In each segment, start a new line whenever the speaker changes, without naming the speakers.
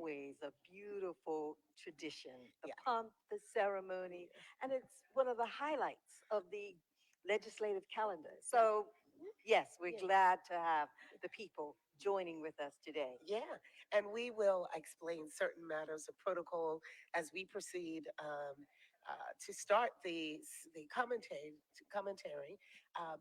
always a beautiful tradition, the pomp, the ceremony, and it's one of the highlights of the legislative calendar. So, yes, we're glad to have the people joining with us today.
Yeah, and we will explain certain matters of protocol as we proceed to start the commentary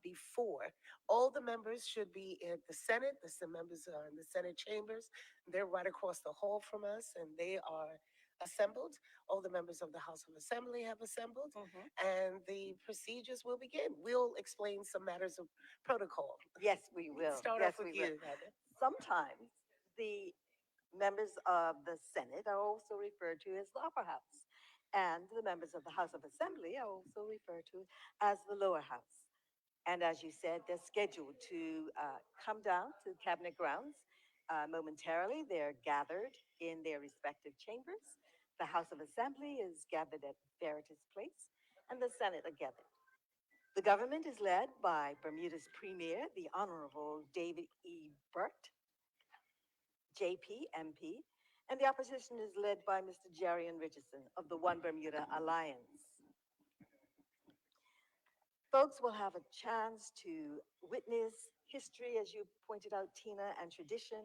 before. All the members should be in the Senate. The members are in the Senate chambers. They're right across the hall from us, and they are assembled. All the members of the House of Assembly have assembled, and the procedures will begin. We'll explain some matters of protocol.
Yes, we will.
Start
Yes,
off with
we will.
you, Heather.
Sometimes the members of the Senate are also referred to as the upper house, and the members of the House of Assembly are also referred to as the lower house. And as you said, they're scheduled to come down to Cabinet grounds momentarily. They're gathered in their respective chambers. The House of Assembly is gathered at Veritas Place, and the Senate are gathered. The government is led by Bermuda's Premier, the Honorable David E. Burt, JP, MP, and the opposition is led by Mr. Jarian Richardson of the One Bermuda Alliance. Folks will have a chance to witness history, as you pointed out, Tina, and tradition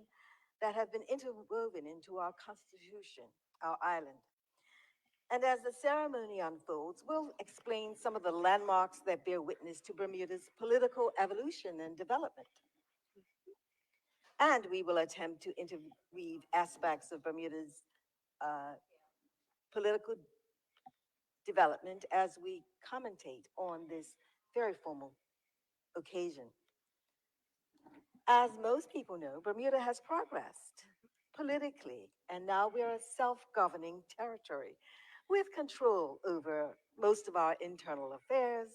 that have been interwoven into our Constitution, our island. And as the ceremony unfolds, we'll explain some of the landmarks that bear witness to Bermuda's political evolution and development. And we will attempt to interweave aspects of Bermuda's uh, political development as we commentate on this very formal occasion. As most people know, Bermuda has progressed politically, and now we're a self governing territory with control over most of our internal affairs.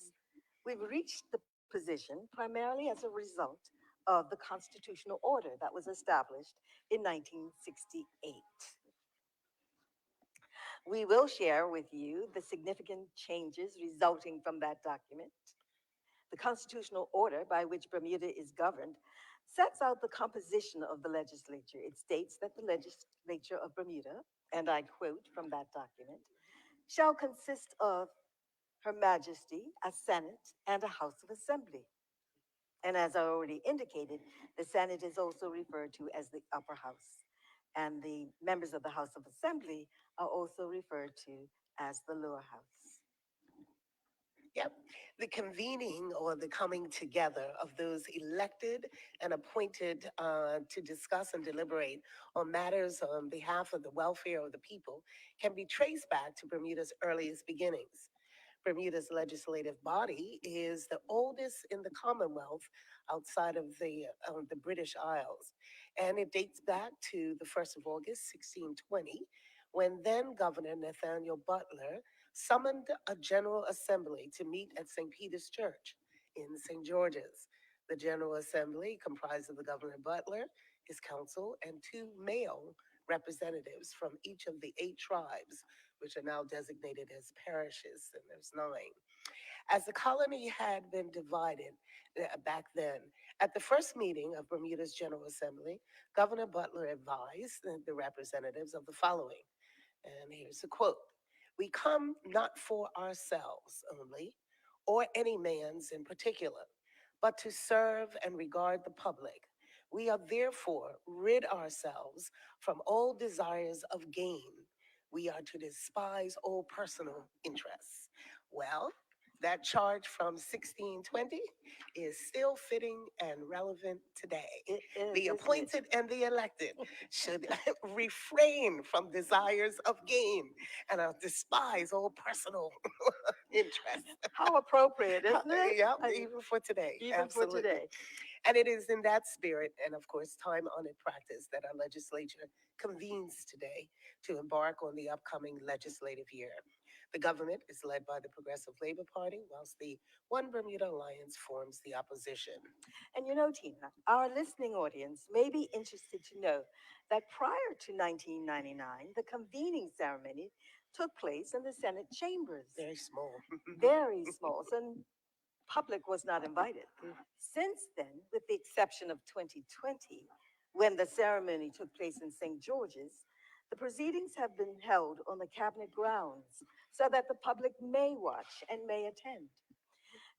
We've reached the position primarily as a result of the constitutional order that was established in 1968. We will share with you the significant changes resulting from that document. The constitutional order by which Bermuda is governed sets out the composition of the legislature. It states that the legislature of Bermuda, and I quote from that document, shall consist of Her Majesty, a Senate, and a House of Assembly. And as I already indicated, the Senate is also referred to as the upper house. And the members of the House of Assembly are also referred to as the lower house.
Yep. The convening or the coming together of those elected and appointed to discuss and deliberate on matters on behalf of the welfare of the people can be traced back to Bermuda's earliest beginnings. Bermuda's legislative body is the oldest in the Commonwealth outside of the British Isles. And it dates back to the 1st of August, 1620, when then Governor Nathaniel Butler summoned a General Assembly to meet at St. Peter's Church in St. George's. The General Assembly, comprised of the Governor Butler, his council, and two male representatives from each of the 8 tribes, which are now designated as parishes, and there's 9. As the colony had been divided back then, at the first meeting of Bermuda's General Assembly, Governor Butler advised the representatives of the following, and here's a quote: "We come not for ourselves only, or any man's in particular, but to serve and regard the public. We are therefore rid ourselves from all desires of gain. We are to despise all personal interests." Well, that charge from 1620 is still fitting and relevant today.
It is,
The
isn't it?
appointed and the elected should refrain from desires of gain and despise all personal interests.
How appropriate, isn't it?
Yeah, even for today.
Even for
Absolutely.
today.
And it is in that spirit and, of course, time honored practice that our legislature convenes today to embark on the upcoming legislative year. The government is led by the Progressive Labor Party, whilst the One Bermuda Alliance forms the opposition.
And you know, Tina, our listening audience may be interested to know that prior to 1999, the convening ceremony took place in the Senate chambers.
Very small.
Very small. So public was not invited. Since then, with the exception of 2020, when the ceremony took place in St. George's, The proceedings have been held on the cabinet grounds so that the public may watch and may attend.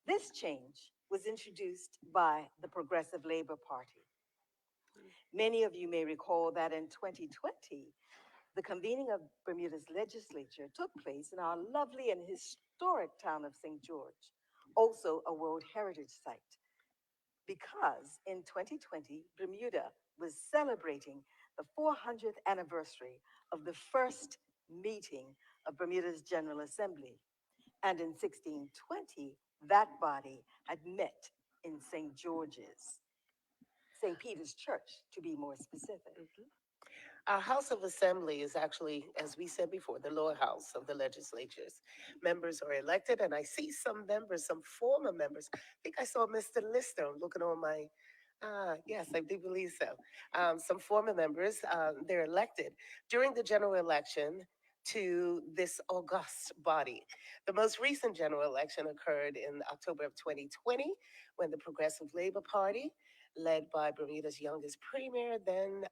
This change was introduced by the Progressive Labor Party. Many of you may recall that in 2020, the convening of Bermuda's legislature took place in our lovely and historic town of St. George, also a World Heritage Site, because in 2020, Bermuda was celebrating the 400th anniversary of the first meeting of Bermuda's General Assembly. And in 1620, that body had met in St. George's, St. Peter's Church, to be more specific.
Our House of Assembly is actually, as we said before, the lower house of the legislatures. Members are elected, and I see some members, some former members. I think I saw Mr. Lister. I'm looking on my, yes, I do believe so. Some former members, they're elected during the general election to this august body. The most recent general election occurred in October of 2020 when the Progressive Labor Party, led by Bermuda's youngest premier, then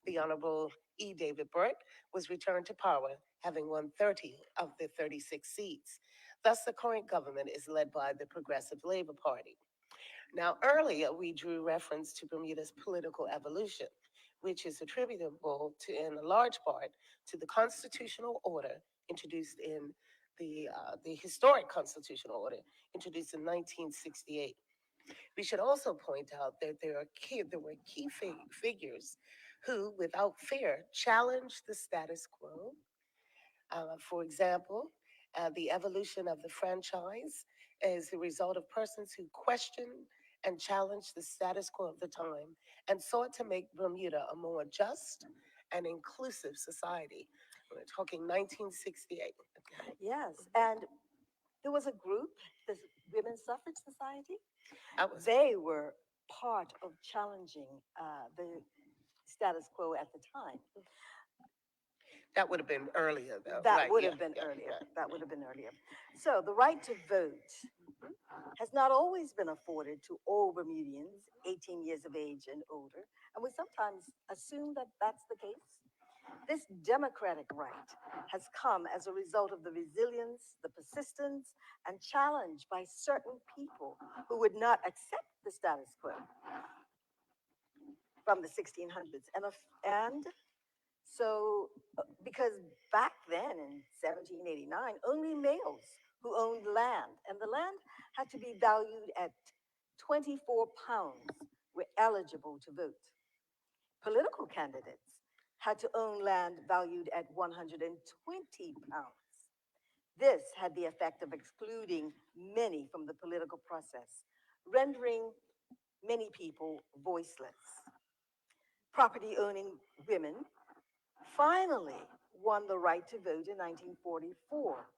the Honorable E. David Burke, was returned to power, having won 30 of the 36 seats. Thus, the current government is led by the Progressive Labor Party. Now, earlier we drew reference to Bermuda's political evolution, which is attributable to, in a large part, to the constitutional order introduced in the historic constitutional order introduced in 1968. We should also point out that there were key figures who, without fear, challenged the status quo. For example, the evolution of the franchise is the result of persons who questioned and challenged the status quo of the time and sought to make Bermuda a more just and inclusive society. We're talking 1968.
Yes, and there was a group, the Women's Suffrage Society.
I was
They were part of challenging the status quo at the time.
That would have been earlier, though.
That
Right?
would
Yeah.
have been
Yeah.
earlier.
Right.
That would have been earlier. So the right to vote has not always been afforded to all Bermudians 18 years of age and older, and we sometimes assume that that's the case. This democratic right has come as a result of the resilience, the persistence, and challenge by certain people who would not accept the status quo from the 1600s. And so, because back then in 1789, only males who owned land, and the land had to be valued at 24 pounds, were eligible to vote. Political candidates had to own land valued at 120 pounds. This had the effect of excluding many from the political process, rendering many people voiceless. Property owning women finally won the right to vote in 1944.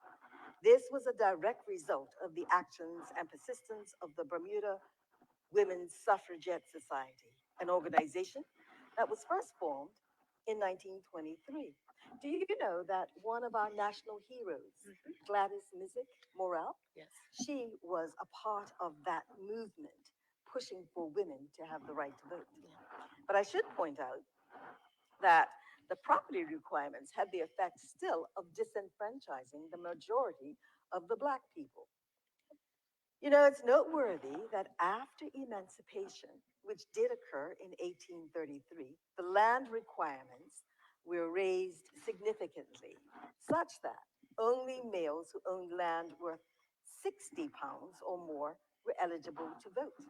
This was a direct result of the actions and persistence of the Bermuda Women's Suffragette Society, an organization that was first formed in 1923. Do you know that one of our national heroes, Gladys Mizik Morel,
Yes.
she was a part of that movement pushing for women to have the right to vote? But I should point out that the property requirements had the effect still of disenfranchising the majority of the Black people. You know, it's noteworthy that after emancipation, which did occur in 1833, the land requirements were raised significantly, such that only males who owned land worth 60 pounds or more were eligible to vote.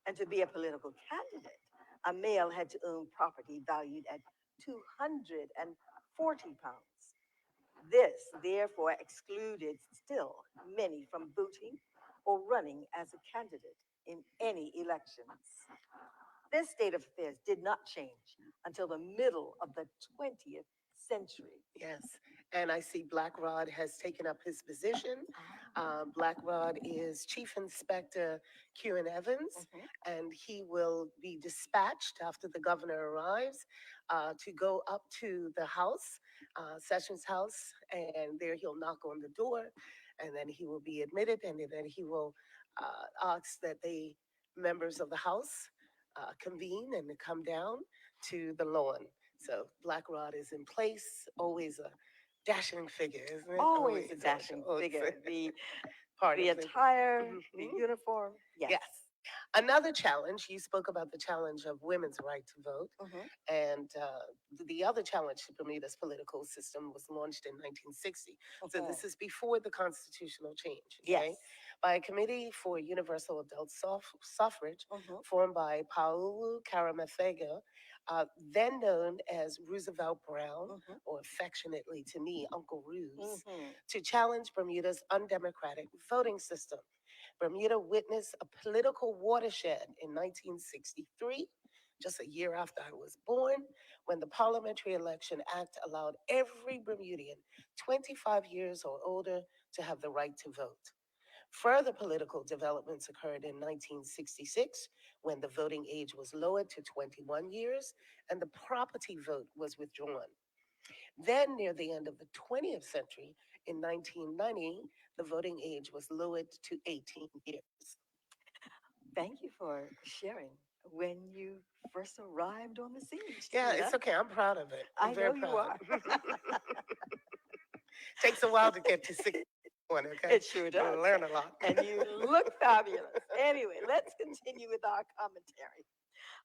And to be a political candidate, a male had to own property valued at 240 pounds. This, therefore, excluded still many from voting or running as a candidate in any elections. This state of affairs did not change until the middle of the 20th century.
Yes, and I see Black Rod has taken up his position. Black Rod is Chief Inspector Kieran Evans, and he will be dispatched after the governor arrives to go up to the house, Sessions House, and there he'll knock on the door, and then he will be admitted, and then he will ask that the members of the house convene and come down to the lawn So Black Rod is in place, always a dashing figure, isn't it?
Always
Always,
a dashing
always
figure.
part
The
of the.
attire, the
Mhm.
uniform. Yes.
Yes. Another challenge, you spoke about the challenge of women's right to vote.
Hmm.
And the other challenge to Bermuda's political system was launched in 1960. So
Hmm.
this is before the constitutional change,
Yes.
okay? By a committee for universal adult suffrage
Hmm.
formed by Paulu Karamafega, then known as Roosevelt Brown,
Hmm.
or affectionately to me, Uncle Ruse,
Hmm.
to challenge Bermuda's undemocratic voting system. Bermuda witnessed a political watershed in 1963, just a year after I was born, when the Parliamentary Election Act allowed every Bermudian 25 years or older to have the right to vote. Further political developments occurred in 1966 when the voting age was lowered to 21 years and the property vote was withdrawn. Then, near the end of the 20th century, in 1990, the voting age was lowered to 18 years.
Thank you for sharing when you first arrived on the scene,
Yeah,
Tina.
it's okay. I'm proud of it. I'm
I know
very
you
proud.
are.
Takes a while to get to 61, okay?
It sure
I
does.
learn a lot.
And you look fabulous. Anyway, let's continue with our commentary.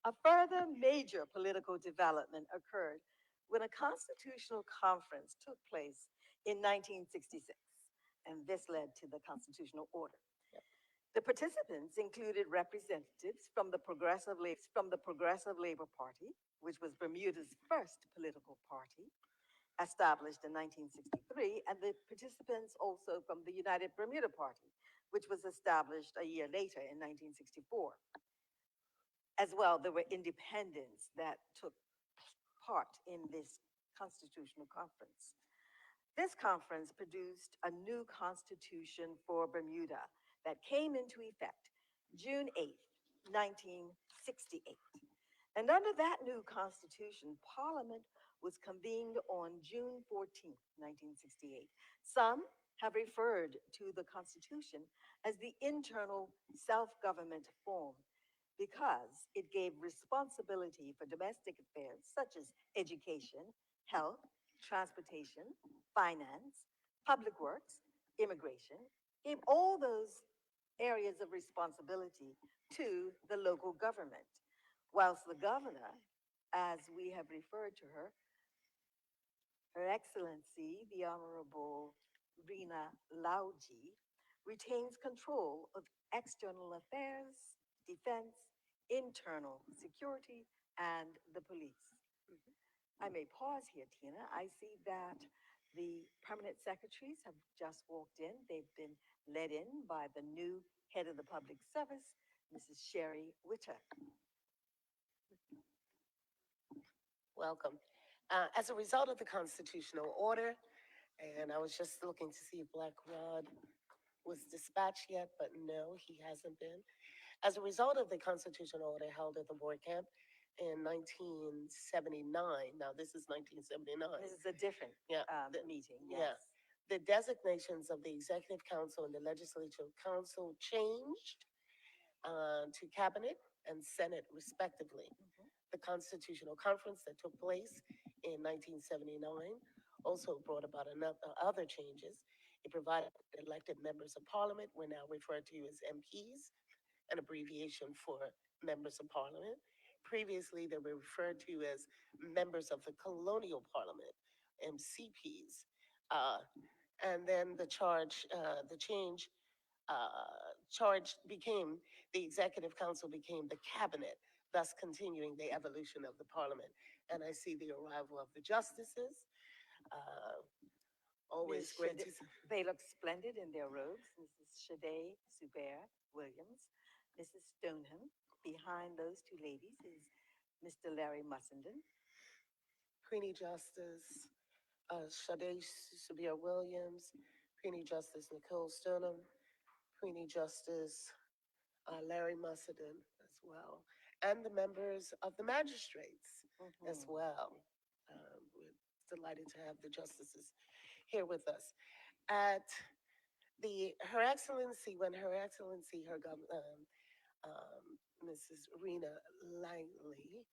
A further major political development occurred when a constitutional conference took place in 1966, and this led to the constitutional order. The participants included representatives from the Progressive Labor Party, which was Bermuda's first political party, established in 1963, and the participants also from the United Bermuda Party, which was established a year later in 1964. As well, there were independents that took part in this constitutional conference. This conference produced a new constitution for Bermuda that came into effect June 8th, 1968. And under that new constitution, Parliament was convened on June 14th, 1968. Some have referred to the Constitution as the internal self government form because it gave responsibility for domestic affairs such as education, health, transportation, finance, public works, immigration, gave all those areas of responsibility to the local government, whilst the governor, as we have referred to her, Her Excellency, the Honorable Rena Lalgie, retains control of external affairs, defense, internal security, and the police. I may pause here, Tina. I see that the permanent secretaries have just walked in. They've been led in by the new head of the public service, Mrs. Sherry Witter.
Welcome. As a result of the constitutional order, and I was just looking to see if Black Rod was dispatched yet, but no, he hasn't been. As a result of the constitutional order held at the board camp in 1979, now this is 1979.
This is a different
Yeah,
meeting,
yeah.
yes.
The designations of the Executive Council and the Legislative Council changed to Cabinet and Senate, respectively.
Mhm.
The Constitutional Conference that took place in 1979 also brought about other changes. It provided that elected members of Parliament were now referred to as MPs, an abbreviation for members of Parliament. Previously, they were referred to as members of the Colonial Parliament, MCPs. Uh, and then the change charge became the executive council became the cabinet, thus continuing the evolution of the parliament. And I see the arrival of the justices. Uh, Always great to see.
They look splendid in their robes. Mrs. Shade Subert Williams, Mrs. Stoneham. Behind those two ladies is Mr. Larry Mussenden.
Queenie Justice, Sade Subir Williams, Queenie Justice Nicole Stoneham, Queenie Justice Larry Mussenden as well, and the members of the magistrates as
Mhm.
well. We're delighted to have the justices here with us. At Her Excellency, when Her Excellency, Mrs. Rena Langley,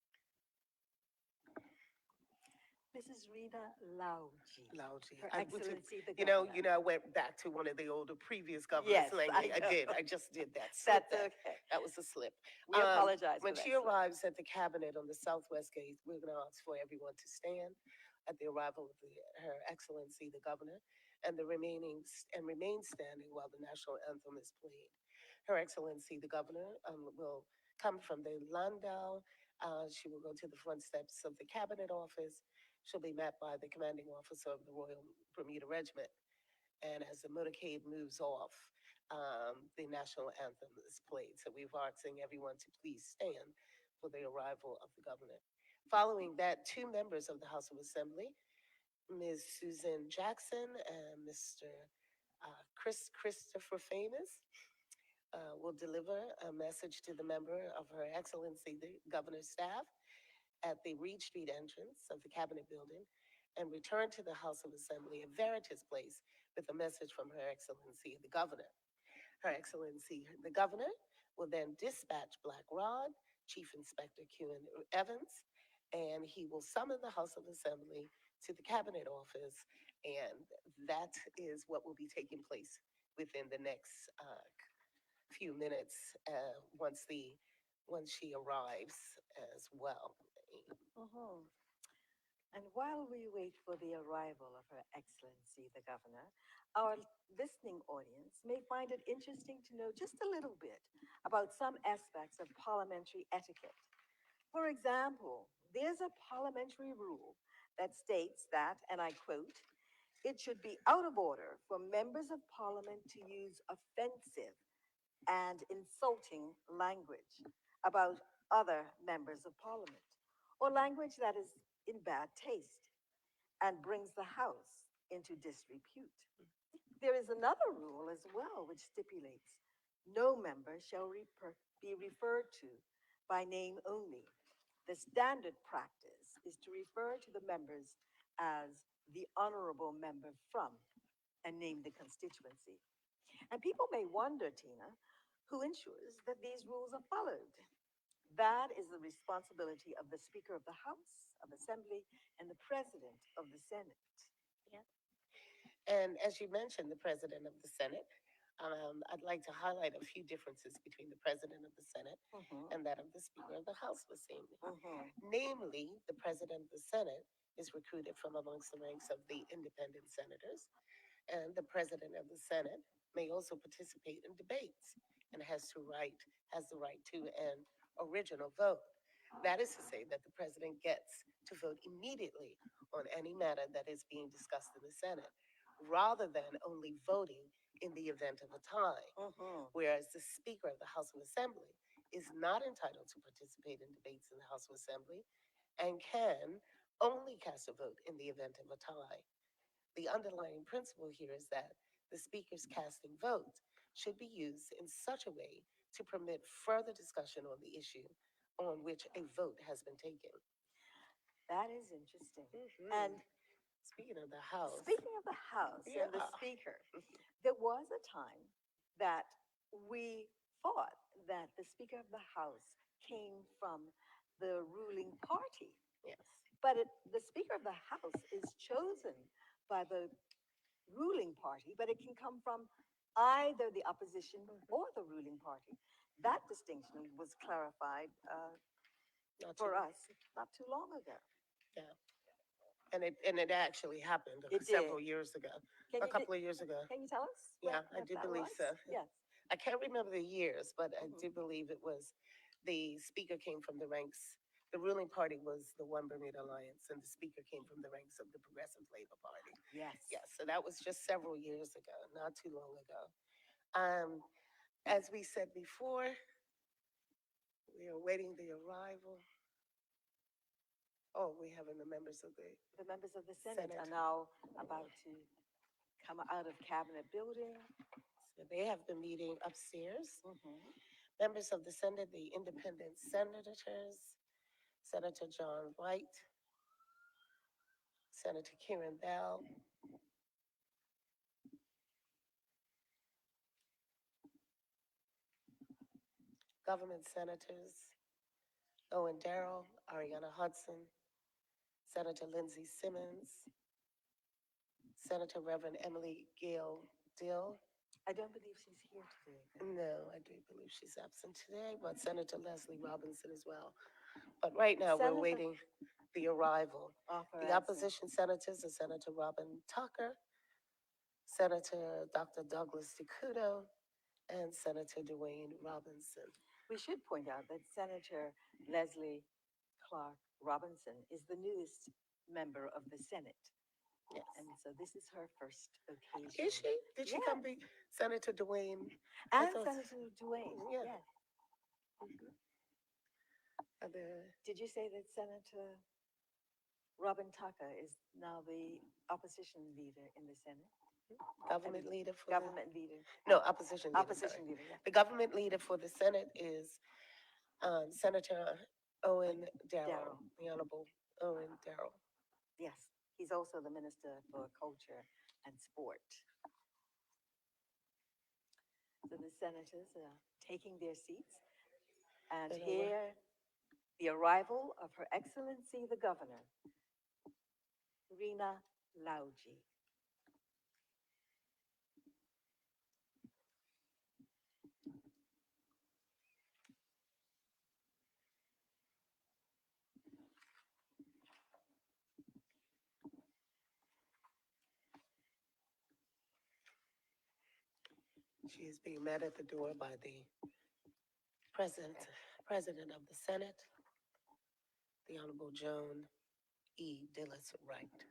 Mrs. Rena Lalgie,
Lalgie.
Her
I went to,
Excellency the Governor.
I went back to one of the older previous governors,
Yes, I
Langley. I
know.
did. I just did that. Slip
That's
that.
okay.
That was a slip.
We apologize
When
for that
she
slip.
arrives at the cabinet on the southwest gate, we're going to ask for everyone to stand at the arrival of Her Excellency the Governor, and remain standing while the national anthem is played. Her Excellency the Governor will come from the landau. She will go to the front steps of the cabinet office. She'll be met by the commanding officer of the Royal Bermuda Regiment. And as the motorcade moves off, the national anthem is played. So we're asking everyone to please stand for the arrival of the governor. Following that, two members of the House of Assembly, Ms. Susan Jackson and Mr. Christopher Famous, will deliver a message to the member of Her Excellency the Governor's staff at the Reed Street entrance of the Cabinet Building and return to the House of Assembly at Veritas Place with a message from Her Excellency the Governor. Her Excellency the Governor will then dispatch Black Rod, Chief Inspector Q.N. Evans, and he will summon the House of Assembly to the Cabinet office, and that is what will be taking place within the next few minutes once she arrives as well.
Mhm. And while we wait for the arrival of Her Excellency the Governor, our listening audience may find it interesting to know just a little bit about some aspects of parliamentary etiquette. For example, there's a parliamentary rule that states that, and I quote, it should be out of order for members of parliament to use offensive and insulting language about other members of parliament, or language that is in bad taste and brings the House into disrepute. There is another rule as well which stipulates no member shall be referred to by name only. The standard practice is to refer to the members as the honorable member from and name the constituency. And people may wonder, Tina, who ensures that these rules are followed? That is the responsibility of the Speaker of the House of Assembly and the President of the Senate.
Yeah. And as you mentioned, the President of the Senate, I'd like to highlight a few differences between the President of the Senate
Mhm,
and that of the Speaker of the House of Assembly.
mhm.
Namely, the President of the Senate is recruited from amongst the ranks of the independent senators, and the President of the Senate may also participate in debates and has the right to an original vote. That is to say that the President gets to vote immediately on any matter that is being discussed in the Senate, rather than only voting in the event of a tie,
Mhm.
whereas the Speaker of the House of Assembly is not entitled to participate in debates in the House of Assembly and can only cast a vote in the event of a tie. The underlying principle here is that the Speaker's casting vote should be used in such a way to permit further discussion on the issue on which a vote has been taken.
That is interesting.
Mhm.
And
Speaking of the House,
speaking of the House and the
yeah.
Speaker, there was a time that we thought that the Speaker of the House came from the ruling party.
Yes.
But the Speaker of the House is chosen by the ruling party, but it can come from either the opposition or the ruling party. That distinction was clarified
Not too,
for us not too long ago.
yeah. And it actually happened
It did.
several years ago,
Can
a
you
couple of years ago.
can you tell us
Yeah, I
what
do
that
believe
was?
so.
Yes.
I can't remember the years, but I
Mhm.
do believe it was the speaker came from the ranks. The ruling party was the One Bermuda Alliance, and the speaker came from the ranks of the Progressive Labor Party.
Yes.
Yes, so that was just several years ago, not too long ago. Um, as we said before, we are awaiting the arrival. Oh, we having the members of the
The members of the Senate
Senate.
are now about to come out of Cabinet building.
So they have the meeting upstairs.
Mhm.
Members of the Senate, the independent senators, Senator John White, Senator Kieran Bell, government senators, Owen Darrell, Ariana Hudson, Senator Lindsay Simmons, Senator Reverend Emily Gail Dill.
I don't believe she's here today.
No, I do believe she's absent today, but Senator Leslie Robinson as well. But right now, we're
Senator
awaiting the arrival.
of her
The
absence.
opposition senators are Senator Robin Tucker, Senator Dr. Douglas DeCudo, and Senator Dwayne Robinson.
We should point out that Senator Leslie Clark Robinson is the newest member of the Senate.
Yes.
And so this is her first occasion.
Is she? Did she come
Yes.
be Senator Dwayne? I
And
thought-
Senator Dwayne.
Yeah.
Yes.
The
Did you say that Senator Robin Tucker is now the opposition leader in the Senate?
government leader for
Government leader.
no opposition leader.
Opposition
sorry.
leader, yeah.
The government leader for the Senate is Senator Owen Darrell,
Darrell.
the Honorable Owen Darrell.
Yes. He's also the Minister for Culture and Sport. So the senators are taking their seats. And
Been a
here, the arrival of Her Excellency the Governor, Rena Lalgie.
She is being met at the door by the President, President of the Senate, the Honorable Joan E. Dillis Wright.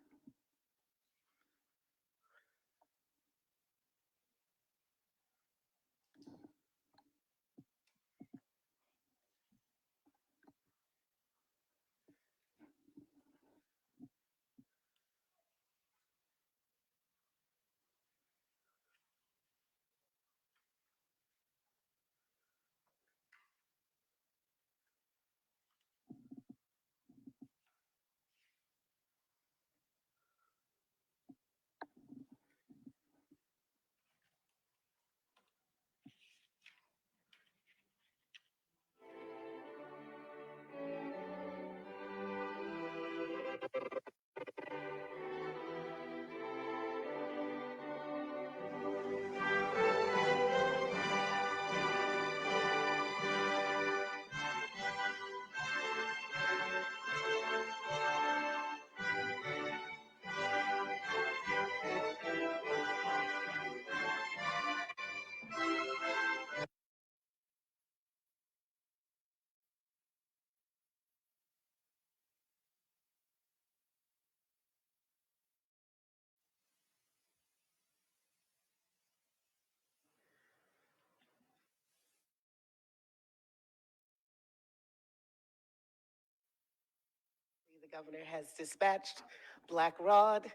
The governor has dispatched Black Rod.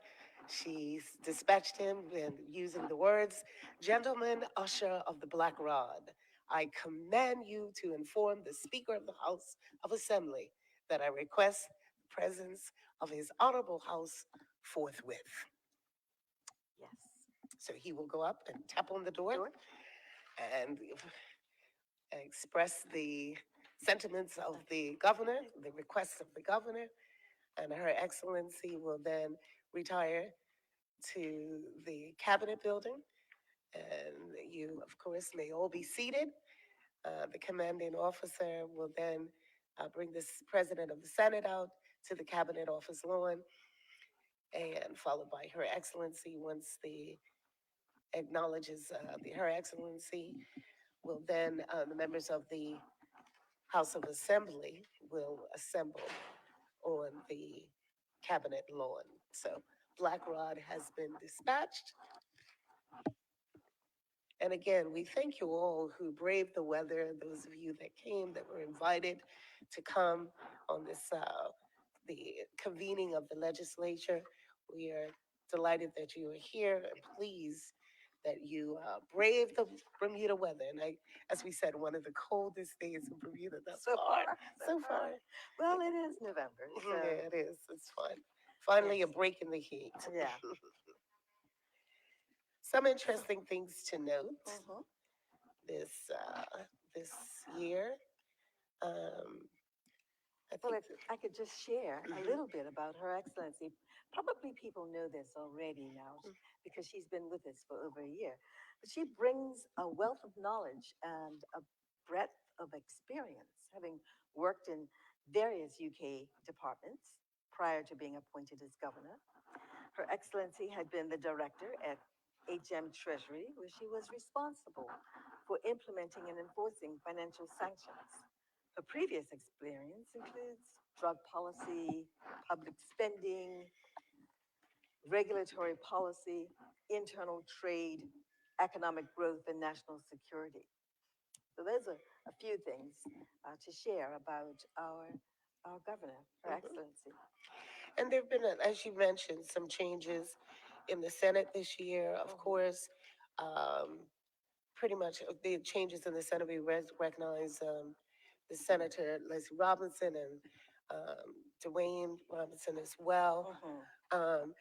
She's dispatched him and using the words, Gentleman Usher of the Black Rod, I command you to inform the Speaker of the House of Assembly that I request the presence of his honorable house forthwith.
Yes.
So he will go up and tap on the door
Door?
and express the sentiments of the governor, the requests of the governor, and Her Excellency will then retire to the Cabinet building. And you, of course, may all be seated. The commanding officer will then bring the President of the Senate out to the Cabinet office lawn, and followed by Her Excellency. Once the acknowledges Her Excellency, will then the members of the House of Assembly will assemble on the Cabinet lawn. So Black Rod has been dispatched. And again, we thank you all who braved the weather, those of you that came, that were invited to come on this, the convening of the legislature. We are delighted that you are here and pleased that you braved the Bermuda weather. And as we said, one of the coldest days in Bermuda thus
So
far.
far,
So far.
Well, it is November. So
Yeah, it is. It's fun. Finally,
Yes.
a break in the heat.
yeah.
Some interesting things to note
Mhm.
this this year. Um, I
Well,
think.
if I could just share a
Mhm,
little bit about Her Excellency. Probably people know this already now because she's been with us for over a year. But she brings a wealth of knowledge and a breadth of experience, having worked in various UK departments prior to being appointed as governor. Her Excellency had been the director at HM Treasury, where she was responsible for implementing and enforcing financial sanctions. Her previous experience includes drug policy, public spending, regulatory policy, internal trade, economic growth, and national security. So those are a few things to share about our governor, Her
mhm.
Excellency.
And there have been, as you mentioned, some changes in the Senate this year. Of
Mhm.
course, um, pretty much the changes in the Senate, we recognize the Senator Leslie Robinson and Dwayne Robinson as well.
Mhm.
Um,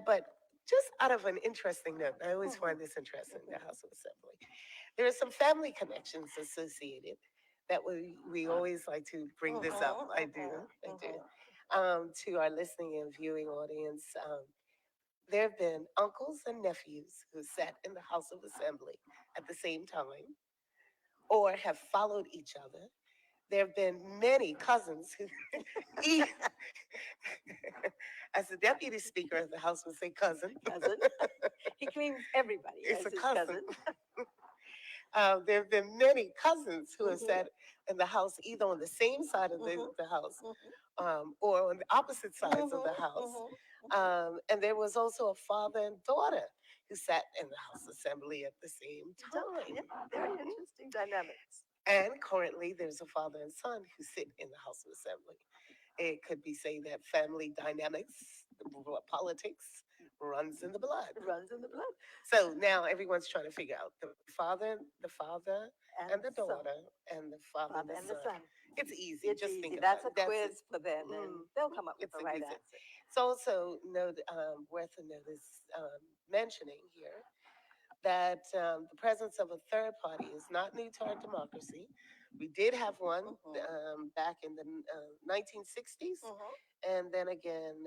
but just out of an interesting note, I always
Mhm.
find this interesting, the
Mhm.
House of Assembly. There are some family connections associated that we always like to bring this up.
Mhm.
I
Mhm.
do.
Mhm.
To our listening and viewing audience, there have been uncles and nephews who sat in the House of Assembly at the same time or have followed each other. There have been many cousins who, e- as the deputy speaker of the House would say, cousin,
Cousin. He claims everybody
it's
as
a
his
cousin.
cousin.
There have been many cousins who have
Mhm.
sat in the House either on the same side of
Mhm.
the House
Mhm.
or on the opposite sides of
Mhm.
the House.
Mhm. Mhm.
And there was also a father and daughter who sat in the House Assembly at the same time.
Yeah, very
Mhm.
interesting dynamics.
And currently, there's a father and son who sit in the House of Assembly. It could be say that family dynamics, politics, runs in the blood.
It runs in the blood.
So now everyone's trying to figure out the father and
And
the
the son,
daughter, and the father and
father
the
and the
son.
son.
It's easy.
It's
Just
easy.
think about
That's
it.
a
That's it.
quiz for them, and
Mm,
they'll come up with
it's
the
a
right
easy.
answer.
It's also worth a notice mentioning here that the presence of a third party is not new to our democracy. We did have one
Mhm.
back in the 1960s,
Mhm.
and then again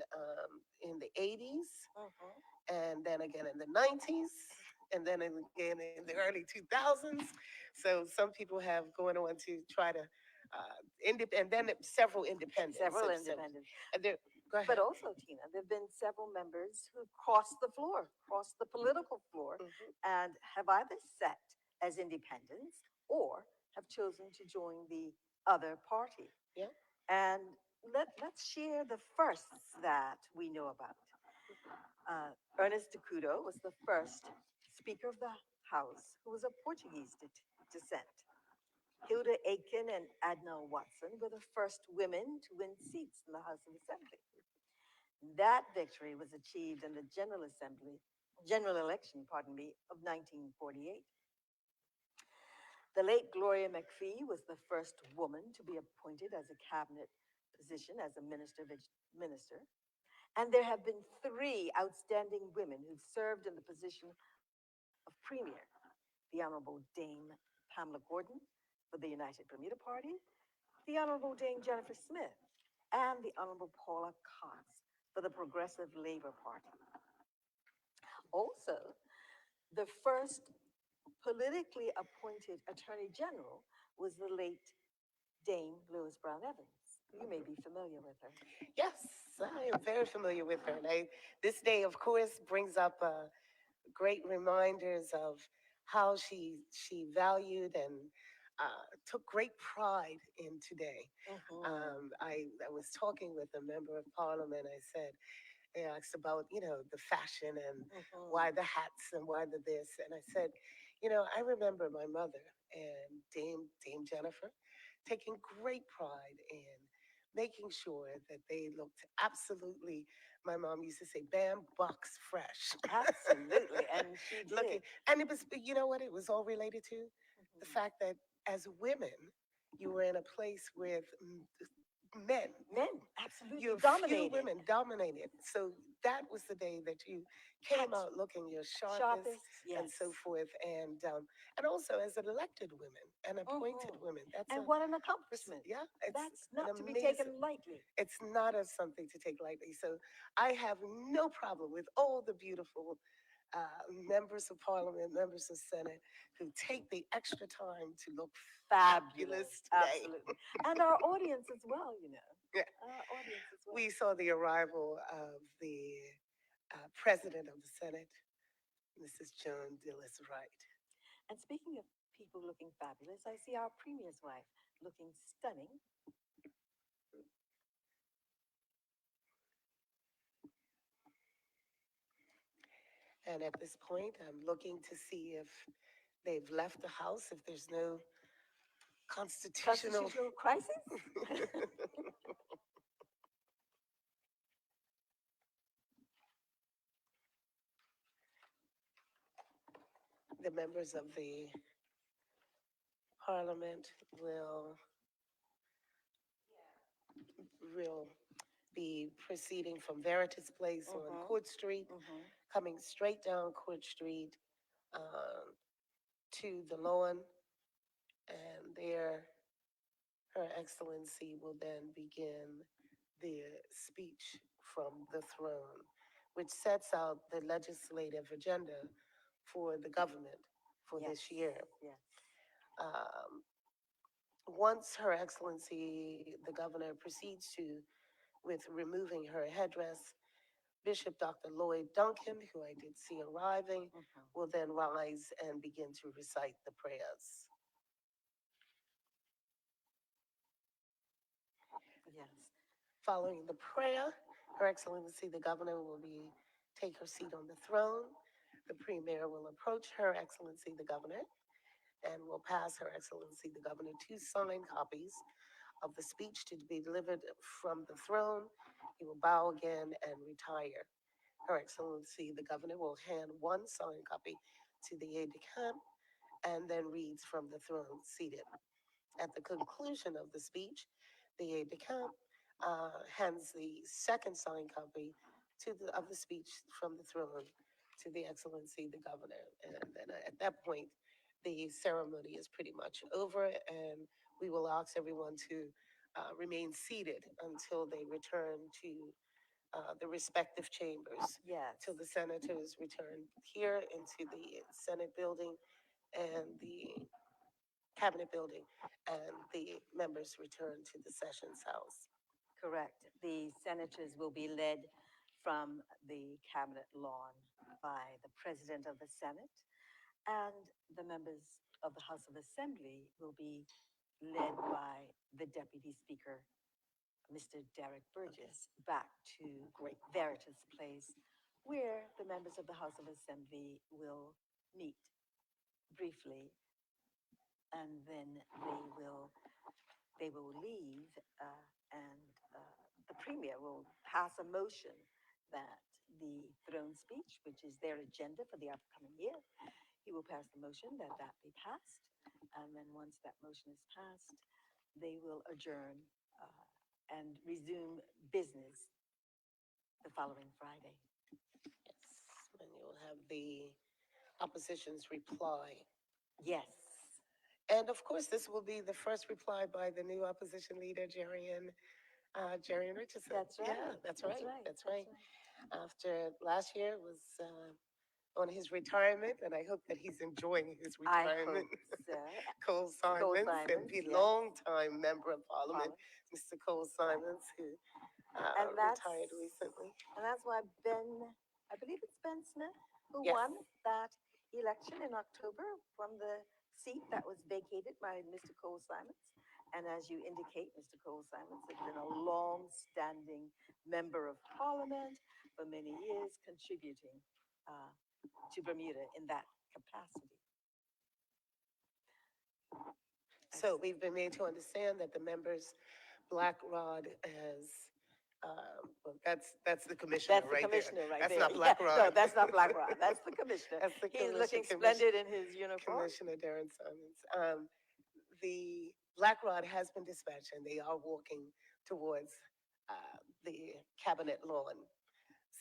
in the 80s,
Mhm.
and then again in the 90s, and then again in the early 2000s. So some people have going on to try to, and then several independents
Several
have
independents.
and there, go
But
ahead.
also, Tina, there have been several members who crossed the floor, crossed the political floor,
Hmm.
and have either sat as independents or have chosen to join the other party.
Yeah.
And let's share the firsts that we know about. Ernest de Cudo was the first Speaker of the House who was of Portuguese descent. Hilda Aiken and Adna Watson were the first women to win seats in the House of Assembly. That victory was achieved in the General Election, pardon me, of 1948. The late Gloria McPhee was the first woman to be appointed as a cabinet position as a minister. And there have been three outstanding women who've served in the position of premier: the Honorable Dame Pamela Gordon for the United Bermuda Party, the Honorable Dame Jennifer Smith, and the Honorable Paula Cox for the Progressive Labor Party. Also, the first politically appointed Attorney General was the late Dame Lois Brown Evans. You may be familiar with her.
Yes, I am very familiar with her. And this day, of course, brings up great reminders of how she valued and took great pride in today.
Mhm.
I was talking with a member of parliament. I said, they asked about, the fashion and
Mhm.
why the hats and why the this. And I said, I remember my mother and Dame Jennifer taking great pride in making sure that they looked absolutely, my mom used to say, bam, box fresh.
Absolutely, and she
Looking,
did.
and it was, you know what it was all related to? The
Mhm.
fact that as women, you were in a place with men.
Men, absolutely
Your few
dominated.
women dominated. So that was the day that you
Had
came out looking your sharpest
sharpest,
and
yes.
so forth. And also as an elected women and appointed
Mhm.
women. That's
And
a
what an accomplishment.
yeah, it's
That's
an
not to be taken
amazing.
lightly.
It's not as something to take lightly. So I have no problem with all the beautiful members of parliament, members of senate who take the extra time to look
Fabulous,
fabulous today.
absolutely. And our audience as well, you know.
Yeah.
Our audience as well.
We saw the arrival of the president of the Senate, Mrs. Joan Dillis Wright.
And speaking of people looking fabulous, I see our premier's wife looking stunning.
And at this point, I'm looking to see if they've left the house, if there's no constitutional.
Constitutional crisis?
The members of the parliament will be proceeding from Veritas Place on
Mm-hmm.
Court Street,
Mm-hmm.
coming straight down Court Street um, to the lawn, and there, Her Excellency will then begin the speech from the throne, which sets out the legislative agenda for the government for
Yes.
this year.
Yes.
Um, Once Her Excellency the Governor proceeds to with removing her headdress, Bishop Dr. Lloyd Duncan, who I did see arriving,
Mm-hmm.
will then rise and begin to recite the prayers.
Yes.
Following the prayer, Her Excellency the Governor will take her seat on the throne. The Premier will approach Her Excellency the Governor and will pass Her Excellency the Governor two signed copies of the speech to be delivered from the throne. He will bow again and retire. Her Excellency the Governor will hand one signed copy to the aide de camp and then reads from the throne seated. At the conclusion of the speech, the aide de camp hands the second signed copy of the speech from the throne to the Excellency the Governor. And then at that point, the ceremony is pretty much over, and we will ask everyone to remain seated until they return to the respective chambers,
Yes.
till the senators return here into the Senate building and the Cabinet building, and the members return to the Sessions House.
Correct. The senators will be led from the cabinet lawn by the president of the Senate, and the members of the House of Assembly will be led by the Deputy Speaker, Mr. Derek Burgess, back to
Great.
Veritas Place, where the members of the House of Assembly will meet briefly, and then they will leave, and the Premier will pass a motion that the throne speech, which is their agenda for the upcoming year, he will pass the motion that that be passed. And then once that motion is passed, they will adjourn and resume business the following Friday.
Yes, and you'll have the opposition's reply.
Yes,
And of course, this will be the first reply by the new opposition leader, Jerry Richardson.
that's right.
Yeah, that's
That's
right.
right.
That's
That's
right.
right.
After last year was on his retirement, and I hope that he's enjoying his
I
retirement.
hope so.
Cole
Cole
Simons, and
Simons,
the
yes.
longtime member of parliament,
Parliament.
Mr. Cole Simons, who
And that's
retired recently.
and that's why I believe it's Ben Smith who
Yes.
won that election in October from the seat that was vacated by Mr. Cole Simons. And as you indicate, Mr. Cole Simons has been a long-standing member of Parliament for many years, contributing uh, to Bermuda in that capacity.
So we've been made to understand that the members Black Rod as well, that's the commissioner
That's the
right there.
commissioner right
That's
there.
not Black
Yeah,
Rod.
no, that's not Black Rod. That's the commissioner.
That's the
He's looking
commissioner.
splendid in his uniform.
Commissioner Darren Simons. The Black Rod has been dispatched, and they are walking towards the cabinet lawn.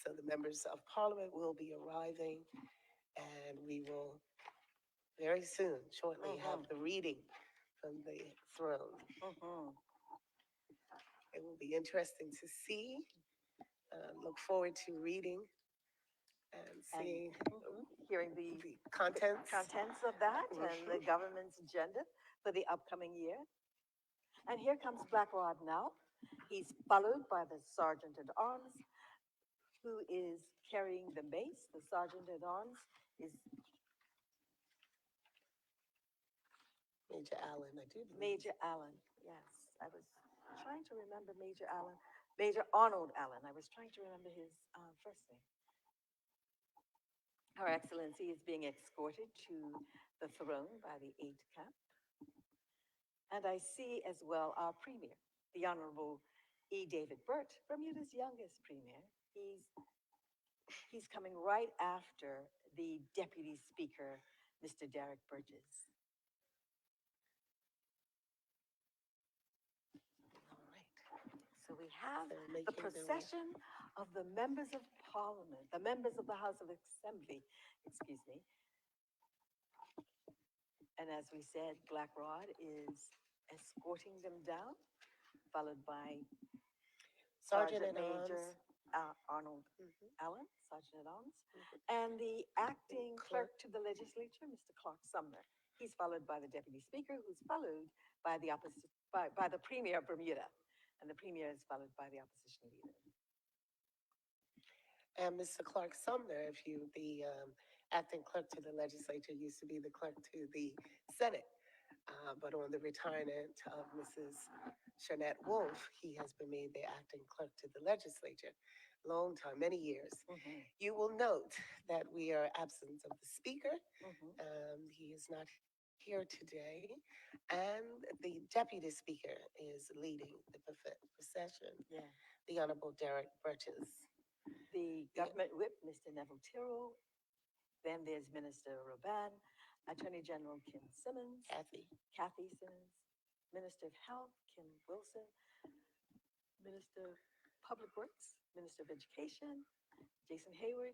So the members of parliament will be arriving, and we will very soon, shortly, have the reading from the throne. It will be interesting to see. Look forward to reading and seeing
Hearing the
the contents.
contents of that and the government's agenda for the upcoming year. And here comes Black Rod now. He's followed by the Sergeant at Arms, who is carrying the mace. The Sergeant at Arms is
Major Allen, I do believe.
Major Allen. Yes, I was trying to remember Major Allen. Major Arnold Allen. I was trying to remember his first name. Her Excellency is being escorted to the throne by the aide de camp. And I see as well our Premier, the Honorable E. David Burt, Bermuda's youngest Premier. He's coming right after the Deputy Speaker, Mr. Derek Burgess.
All right.
So we have
They're
the
making their way.
procession of the members of Parliament, the members of the House of Assembly, excuse me. And as we said, Black Rod is escorting them down, followed by
Sergeant
Sergeant
at
Major Arnold Allen, Sergeant at Arms, and the acting clerk to the legislature, Mr. Clark Sumner. He's followed by the Deputy Speaker, who's followed by the by the Premier of Bermuda, and the Premier is followed by the opposition leader.
And Mr. Clark Sumner, if you, the acting clerk to the legislature, used to be the clerk to the Senate. But on the retirement of Mrs. Shanette Wolf, he has been made the acting clerk to the legislature. Long time, many years. You will note that we are absent of the speaker. He is not here today. And the deputy speaker is leading the procession, the Honorable Derek Burgess.
The government whip, Mr. Neville Tyrrell. Then there's Minister Robin, Attorney General Kim Simmons, Kathy Simmons, Minister of Health, Kim Wilson, Minister of Public Works, Minister of Education, Jason Hayward.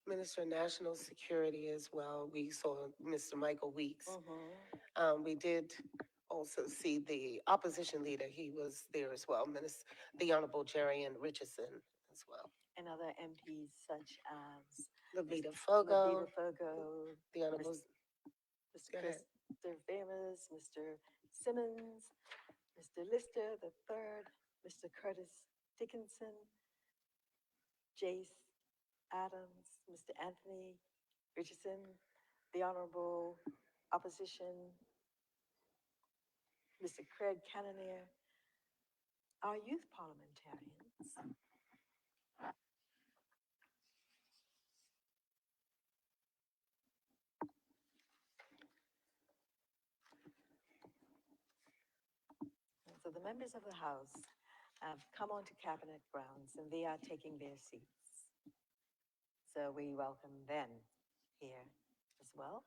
Minister of National Security as well. We saw Mr. Michael Weeks. We did also see the opposition leader. He was there as well. The Honorable Jerry and Richardson as well.
And other MPs such as
Lavita Fogo, the Honorable
Mr. Christopher Famous, Mr. Simmons, Mr. Lister the third, Mr. Curtis Dickinson, Jace Adams, Mr. Anthony Richardson, the Honorable Opposition, Mr. Craig Cannonier, our youth parliamentarians. And so the members of the House have come onto Cabinet grounds and they are taking their seats. So we welcome them here as well.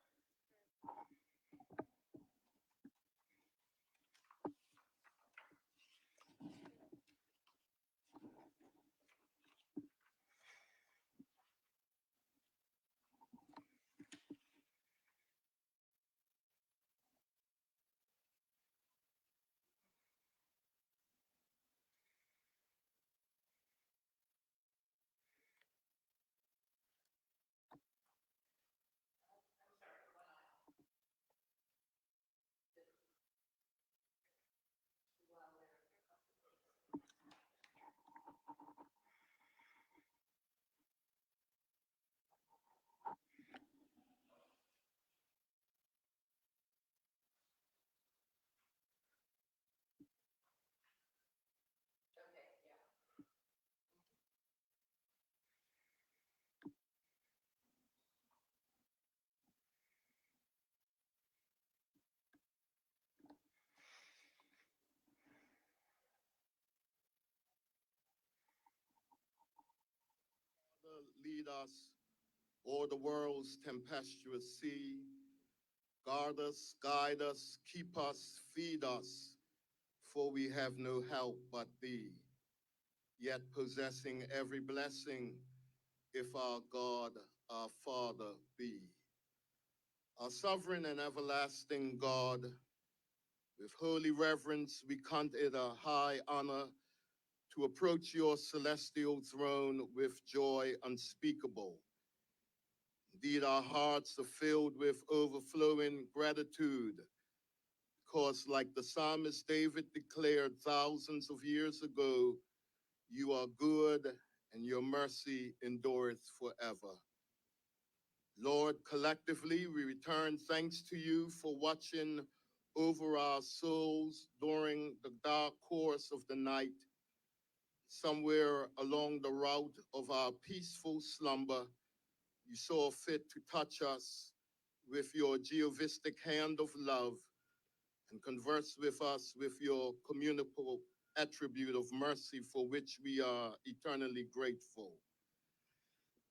Lead us o'er the world's tempestuous sea, Guard us, guide us, keep us, feed us, for we have no help but thee, yet possessing every blessing, if our God, our Father be. Our sovereign and everlasting God, with holy reverence we count it a high honor to approach your celestial throne with joy unspeakable. Indeed, our hearts are filled with overflowing gratitude, because like the psalmist David declared thousands of years ago, you are good and your mercy endureth forever. Lord, collectively we return thanks to you for watching over our souls during the dark course of the night. Somewhere along the route of our peaceful slumber, you saw fit to touch us with your geovistic hand of love and converse with us with your communicable attribute of mercy, for which we are eternally grateful.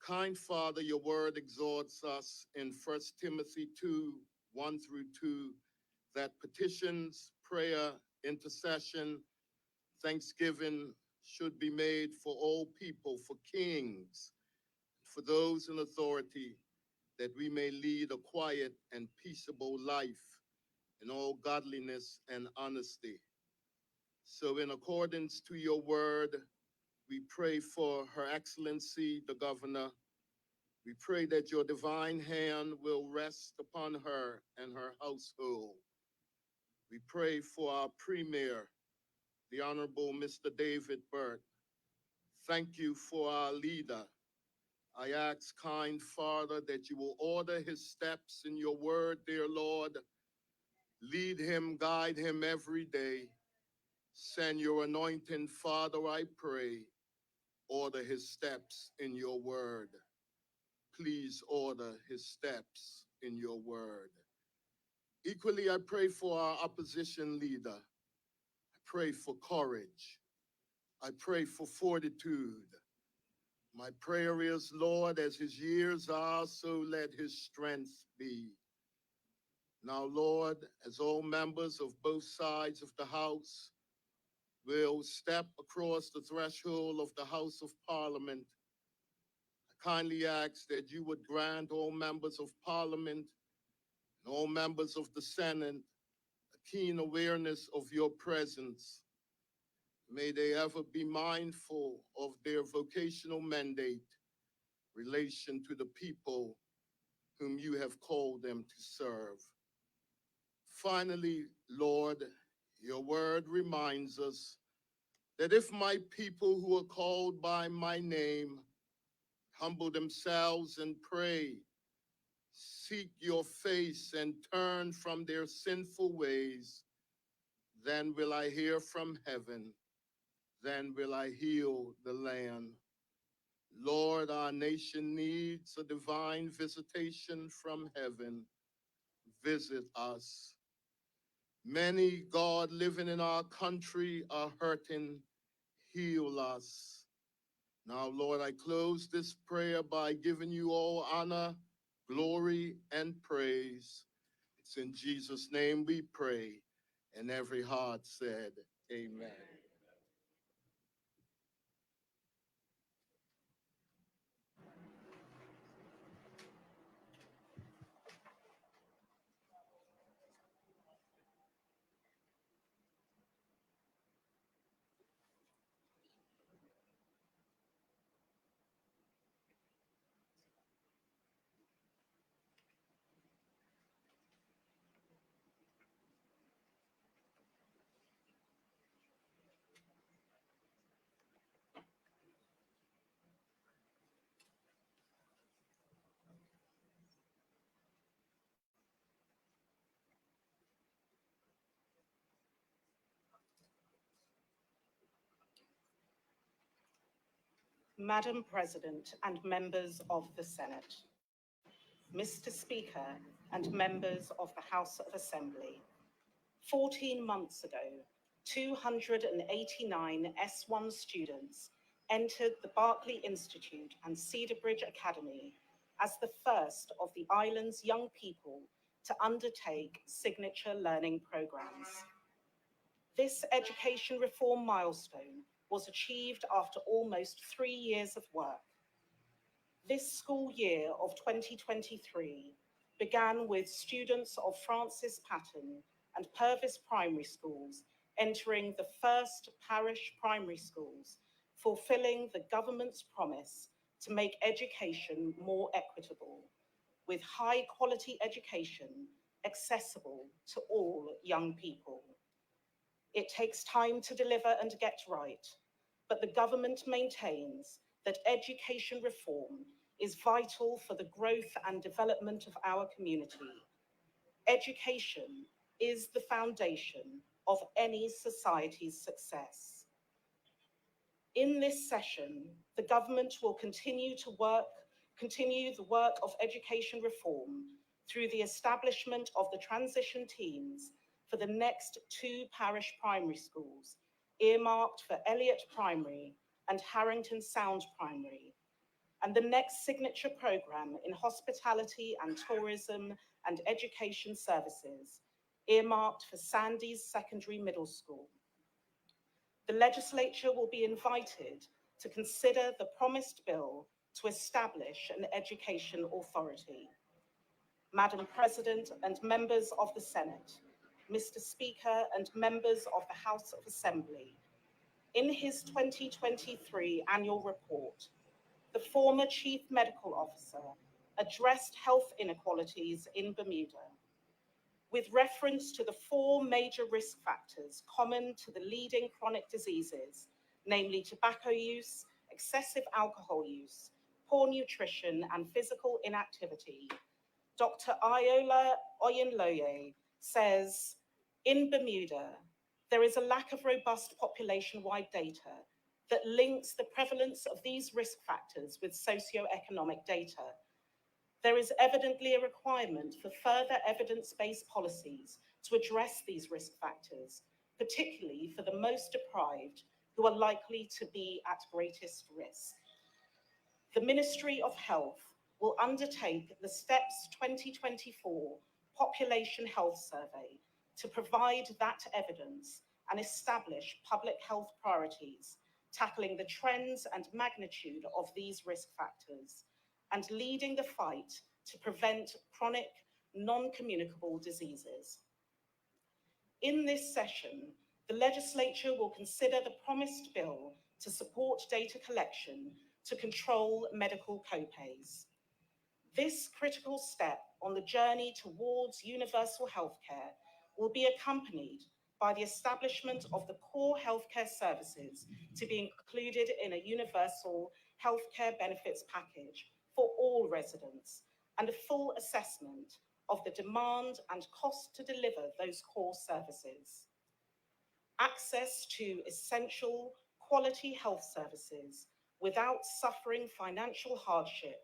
Kind Father, your word exhorts us in 1 Timothy 2, 1 through 2, that petitions, prayer, intercession, thanksgiving should be made for all people, for kings, for those in authority, that we may lead a quiet and peaceable life in all godliness and honesty. So in accordance to your word, we pray for Her Excellency, the Governor. We pray that your divine hand will rest upon her and her household. We pray for our Premier, the Honorable Mr. David Burt. Thank you for our leader. I ask, kind Father, that you will order his steps in your word, dear Lord. Lead him, guide him every day. Send your anointing, Father, I pray. Order his steps in your word. Please order his steps in your word. Equally, I pray for our opposition leader. I pray for courage. I pray for fortitude. My prayer is, Lord, as his years are, so let his strength be. Now, Lord, as all members of both sides of the House will step across the threshold of the House of Parliament, I kindly ask that you would grant all members of Parliament and all members of the Senate a keen awareness of your presence. May they ever be mindful of their vocational mandate, relation to the people whom you have called them to serve. Finally, Lord, your word reminds us that if my people who are called by my name humble themselves and pray, seek your face and turn from their sinful ways, then will I hear from heaven, then will I heal the land. Lord, our nation needs a divine visitation from heaven. Visit us. Many, God, living in our country are hurting. Heal us. Now, Lord, I close this prayer by giving you all honor, glory, and praise. It's in Jesus' name we pray. And every heart said, Amen.
Madam President and members of the Senate, Mr. Speaker and members of the House of Assembly, 14 months ago, 289 S1 students entered the Berkeley Institute and Cedar Bridge Academy as the first of the island's young people to undertake signature learning programs. This education reform milestone was achieved after almost 3 years of work. This school year of 2023 began with students of Francis Patten and Purvis primary schools entering the first parish primary schools, fulfilling the government's promise to make education more equitable, with high quality education accessible to all young people. It takes time to deliver and get right, but the government maintains that education reform is vital for the growth and development of our community. Education is the foundation of any society's success. In this session, the government will continue the work of education reform through the establishment of the transition teams for the next 2 parish primary schools, earmarked for Elliott Primary and Harrington Sound Primary, and the next signature programme in hospitality and tourism and education services, earmarked for Sandys Secondary Middle School. The legislature will be invited to consider the promised bill to establish an education authority. Madam President and members of the Senate, Mr. Speaker and members of the House of Assembly, in his 2023 annual report, the former Chief Medical Officer addressed health inequalities in Bermuda, with reference to the 4 major risk factors common to the leading chronic diseases, namely tobacco use, excessive alcohol use, poor nutrition, and physical inactivity. Dr. Iola Oyinloye says, in Bermuda, there is a lack of robust population-wide data that links the prevalence of these risk factors with socioeconomic data. There is evidently a requirement for further evidence-based policies to address these risk factors, particularly for the most deprived who are likely to be at greatest risk. The Ministry of Health will undertake the STEPS 2024 Population Health Survey to provide that evidence and establish public health priorities, tackling the trends and magnitude of these risk factors, and leading the fight to prevent chronic, non-communicable diseases. In this session, the legislature will consider the promised bill to support data collection to control medical copays. This critical step on the journey towards universal healthcare will be accompanied by the establishment of the core healthcare services to be included in a universal healthcare benefits package for all residents, and a full assessment of the demand and cost to deliver those core services. Access to essential quality health services without suffering financial hardship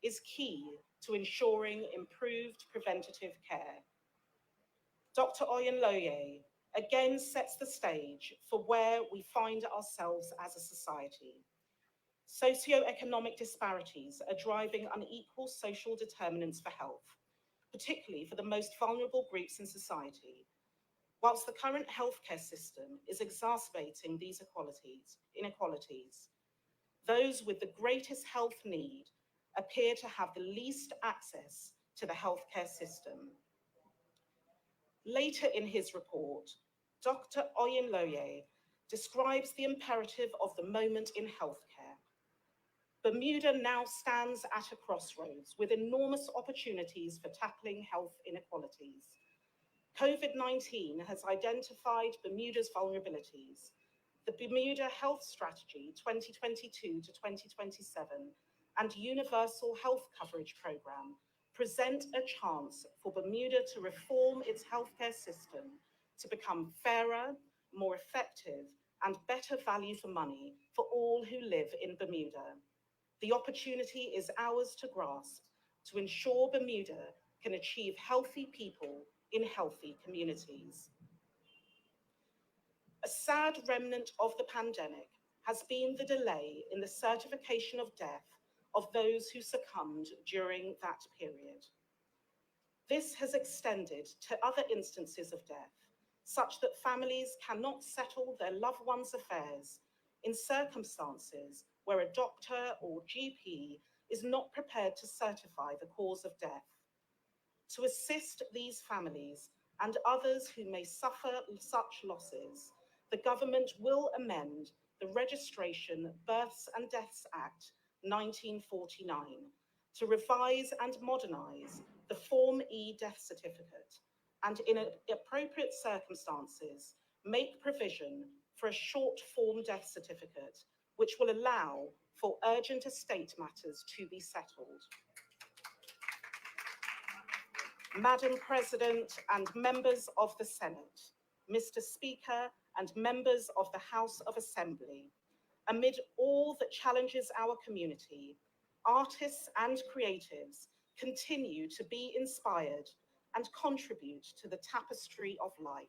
is key to ensuring improved preventative care. Dr. Oyinloye again sets the stage for where we find ourselves as a society. Socioeconomic disparities are driving unequal social determinants for health, particularly for the most vulnerable groups in society. Whilst the current healthcare system is exacerbating these inequalities, those with the greatest health need appear to have the least access to the healthcare system. Later in his report, Dr. Oyinloye describes the imperative of the moment in healthcare. Bermuda now stands at a crossroads with enormous opportunities for tackling health inequalities. COVID-19 has identified Bermuda's vulnerabilities. The Bermuda Health Strategy 2022 to 2027 and Universal Health Coverage Programme present a chance for Bermuda to reform its healthcare system to become fairer, more effective, and better value for money for all who live in Bermuda. The opportunity is ours to grasp to ensure Bermuda can achieve healthy people in healthy communities. A sad remnant of the pandemic has been the delay in the certification of death of those who succumbed during that period. This has extended to other instances of death, such that families cannot settle their loved ones' affairs in circumstances where a doctor or GP is not prepared to certify the cause of death. To assist these families and others who may suffer such losses, the government will amend the Registration, Births and Deaths Act 1949 to revise and modernise the Form E death certificate and, in appropriate circumstances, make provision for a short form death certificate which will allow for urgent estate matters to be settled. Madam President and members of the Senate, Mr. Speaker and members of the House of Assembly, amid all that challenges our community, artists and creatives continue to be inspired and contribute to the tapestry of life.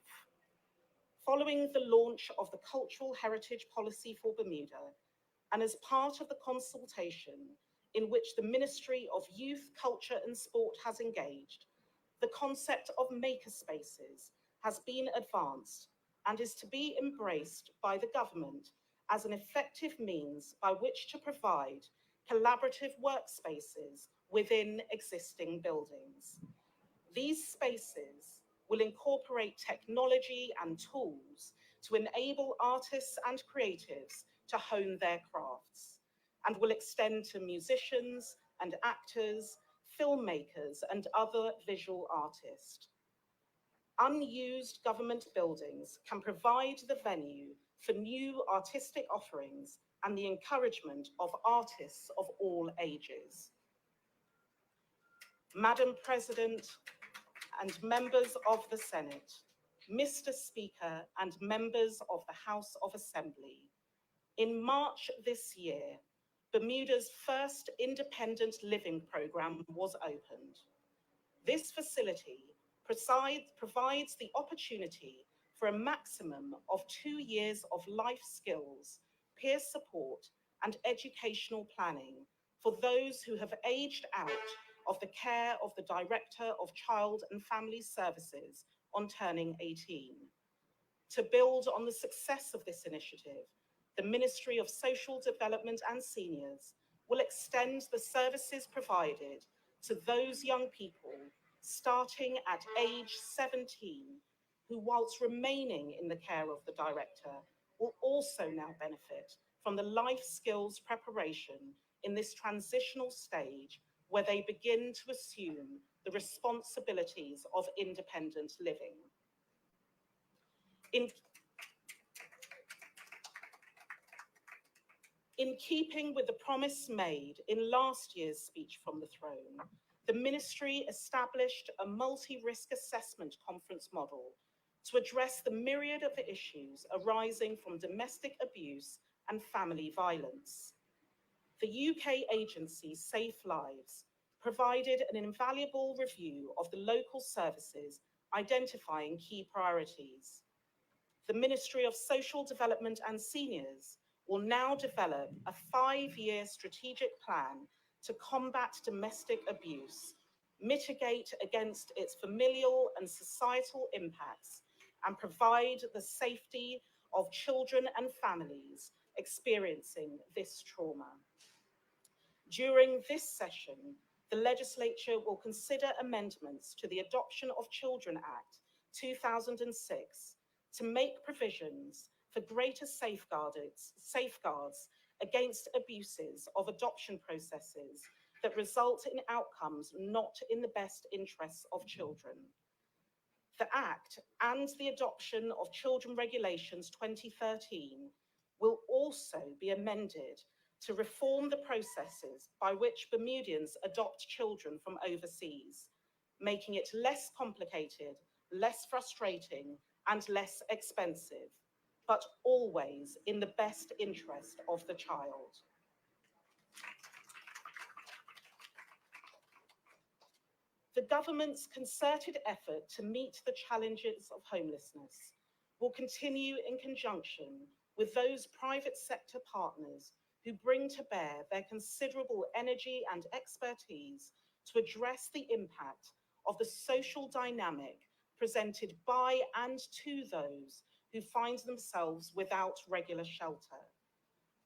Following the launch of the Cultural Heritage Policy for Bermuda, and as part of the consultation in which the Ministry of Youth, Culture and Sport has engaged, the concept of makerspaces has been advanced and is to be embraced by the government as an effective means by which to provide collaborative workspaces within existing buildings. These spaces will incorporate technology and tools to enable artists and creatives to hone their crafts, and will extend to musicians and actors, filmmakers, and other visual artists. Unused government buildings can provide the venue for new artistic offerings and the encouragement of artists of all ages. Madam President and members of the Senate, Mr. Speaker and members of the House of Assembly, in March this year, Bermuda's first independent living programme was opened. This facility provides the opportunity for a maximum of 2 years of life skills, peer support, and educational planning for those who have aged out of the care of the Director of Child and Family Services on turning 18. To build on the success of this initiative, the Ministry of Social Development and Seniors will extend the services provided to those young people starting at age 17, who, whilst remaining in the care of the Director, will also now benefit from the life skills preparation in this transitional stage where they begin to assume the responsibilities of independent living. In keeping with the promise made in last year's speech from the throne, the Ministry established a multi-risk assessment conference model to address the myriad of issues arising from domestic abuse and family violence. The UK agency Safe Lives provided an invaluable review of the local services, identifying key priorities. The Ministry of Social Development and Seniors will now develop a 5-year strategic plan to combat domestic abuse, mitigate against its familial and societal impacts, and provide the safety of children and families experiencing this trauma. During this session, the legislature will consider amendments to the Adoption of Children Act 2006 to make provisions for greater safeguards against abuses of adoption processes that result in outcomes not in the best interests of children. The Act and the Adoption of Children Regulations 2013 will also be amended to reform the processes by which Bermudians adopt children from overseas, making it less complicated, less frustrating, and less expensive, but always in the best interest of the child. The government's concerted effort to meet the challenges of homelessness will continue in conjunction with those private sector partners who bring to bear their considerable energy and expertise to address the impact of the social dynamic presented by and to those who find themselves without regular shelter.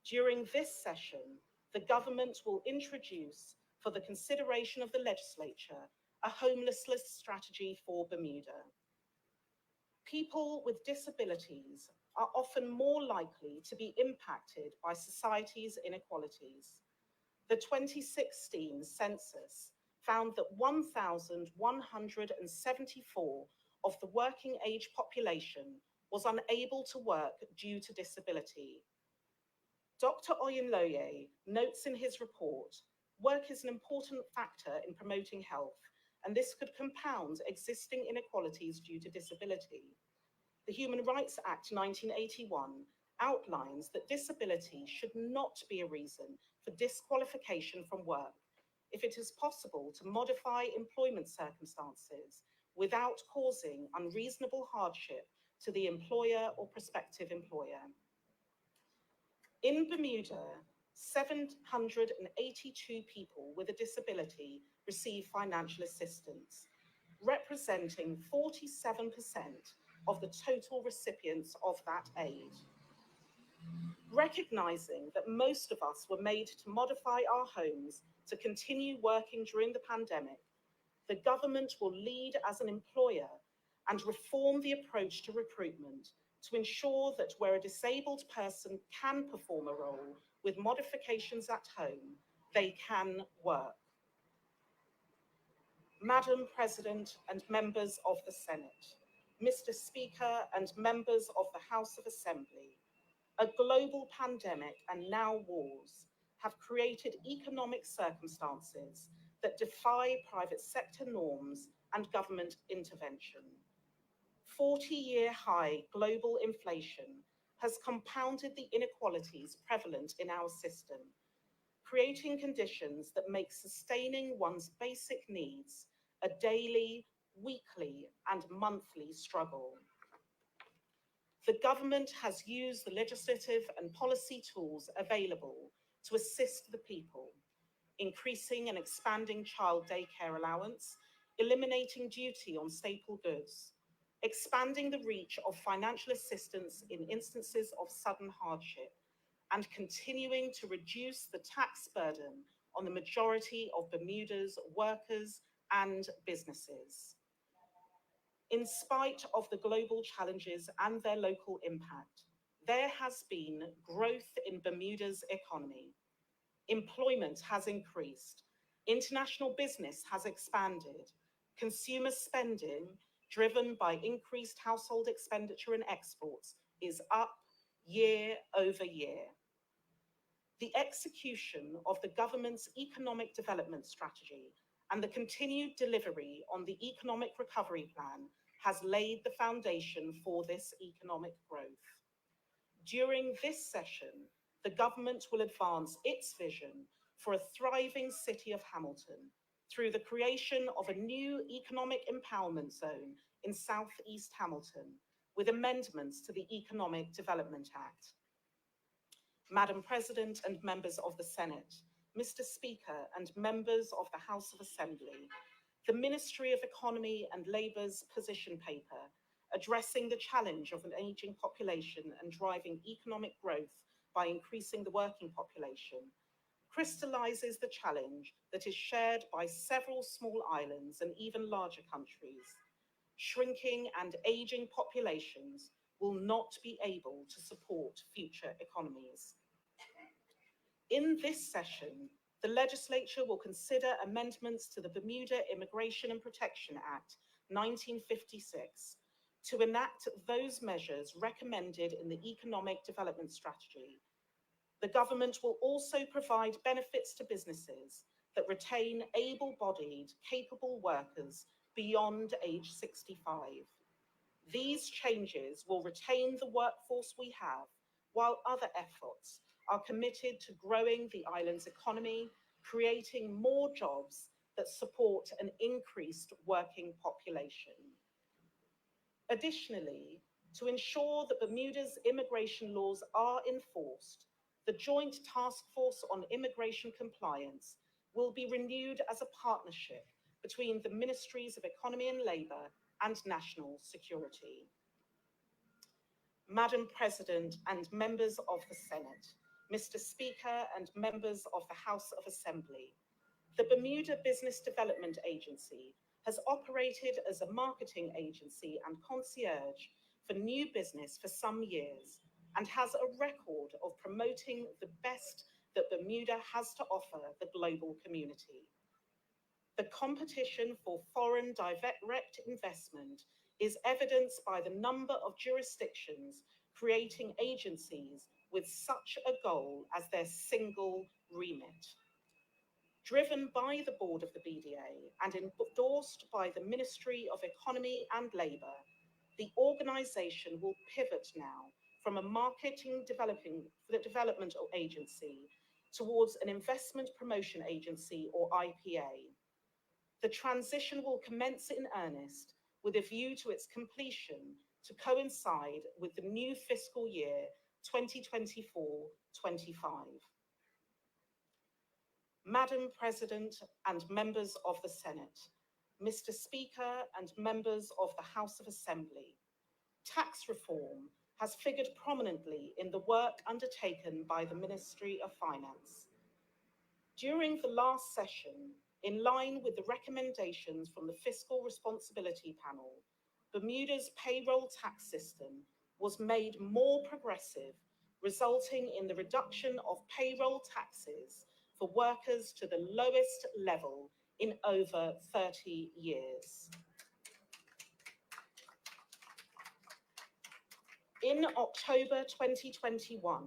During this session, the government will introduce, for the consideration of the legislature, a homelessness strategy for Bermuda. People with disabilities are often more likely to be impacted by society's inequalities. The 2016 census found that 1,174 of the working age population was unable to work due to disability. Dr. Oyinloye notes in his report, work is an important factor in promoting health, and this could compound existing inequalities due to disability. The Human Rights Act 1981 outlines that disability should not be a reason for disqualification from work if it is possible to modify employment circumstances without causing unreasonable hardship to the employer or prospective employer. In Bermuda, 782 people with a disability receive financial assistance, representing 47% of the total recipients of that aid. Recognizing that most of us were made to modify our homes to continue working during the pandemic, the government will lead as an employer and reform the approach to recruitment to ensure that where a disabled person can perform a role with modifications at home, they can work. Madam President and members of the Senate, Mr. Speaker and members of the House of Assembly, a global pandemic and now wars have created economic circumstances that defy private sector norms and government intervention. 40-year high global inflation has compounded the inequalities prevalent in our system, creating conditions that make sustaining one's basic needs a daily, weekly, and monthly struggle. The government has used the legislative and policy tools available to assist the people, increasing and expanding child daycare allowance, eliminating duty on staple goods, expanding the reach of financial assistance in instances of sudden hardship, and continuing to reduce the tax burden on the majority of Bermuda's workers and businesses. In spite of the global challenges and their local impact, there has been growth in Bermuda's economy. Employment has increased, international business has expanded, consumer spending, driven by increased household expenditure and exports, is up year over year. The execution of the government's economic development strategy and the continued delivery on the economic recovery plan has laid the foundation for this economic growth. During this session, the government will advance its vision for a thriving city of Hamilton through the creation of a new economic empowerment zone in Southeast Hamilton with amendments to the Economic Development Act. Madam President and members of the Senate, Mr. Speaker and members of the House of Assembly, the Ministry of Economy and Labour's position paper, addressing the challenge of an ageing population and driving economic growth by increasing the working population, crystallises the challenge that is shared by several small islands and even larger countries. Shrinking and ageing populations will not be able to support future economies. In this session, the legislature will consider amendments to the Bermuda Immigration and Protection Act 1956 to enact those measures recommended in the Economic Development Strategy. The government will also provide benefits to businesses that retain able-bodied, capable workers beyond age 65. These changes will retain the workforce we have, while other efforts are committed to growing the island's economy, creating more jobs that support an increased working population. Additionally, to ensure that Bermuda's immigration laws are enforced, the Joint Task Force on Immigration Compliance will be renewed as a partnership between the Ministries of Economy and Labour and National Security. Madam President and members of the Senate, Mr. Speaker and members of the House of Assembly, the Bermuda Business Development Agency has operated as a marketing agency and concierge for new business for some years and has a record of promoting the best that Bermuda has to offer the global community. The competition for foreign direct investment is evidenced by the number of jurisdictions creating agencies with such a goal as their single remit. Driven by the board of the BDA and endorsed by the Ministry of Economy and Labour, the organisation will pivot now from a marketing development agency towards an investment promotion agency or IPA. The transition will commence in earnest with a view to its completion to coincide with the new fiscal year 2024-25. Madam President and members of the Senate, Mr. Speaker and members of the House of Assembly, tax reform has figured prominently in the work undertaken by the Ministry of Finance. During the last session, in line with the recommendations from the Fiscal Responsibility Panel, Bermuda's payroll tax system was made more progressive, resulting in the reduction of payroll taxes for workers to the lowest level in over 30 years. In October 2021,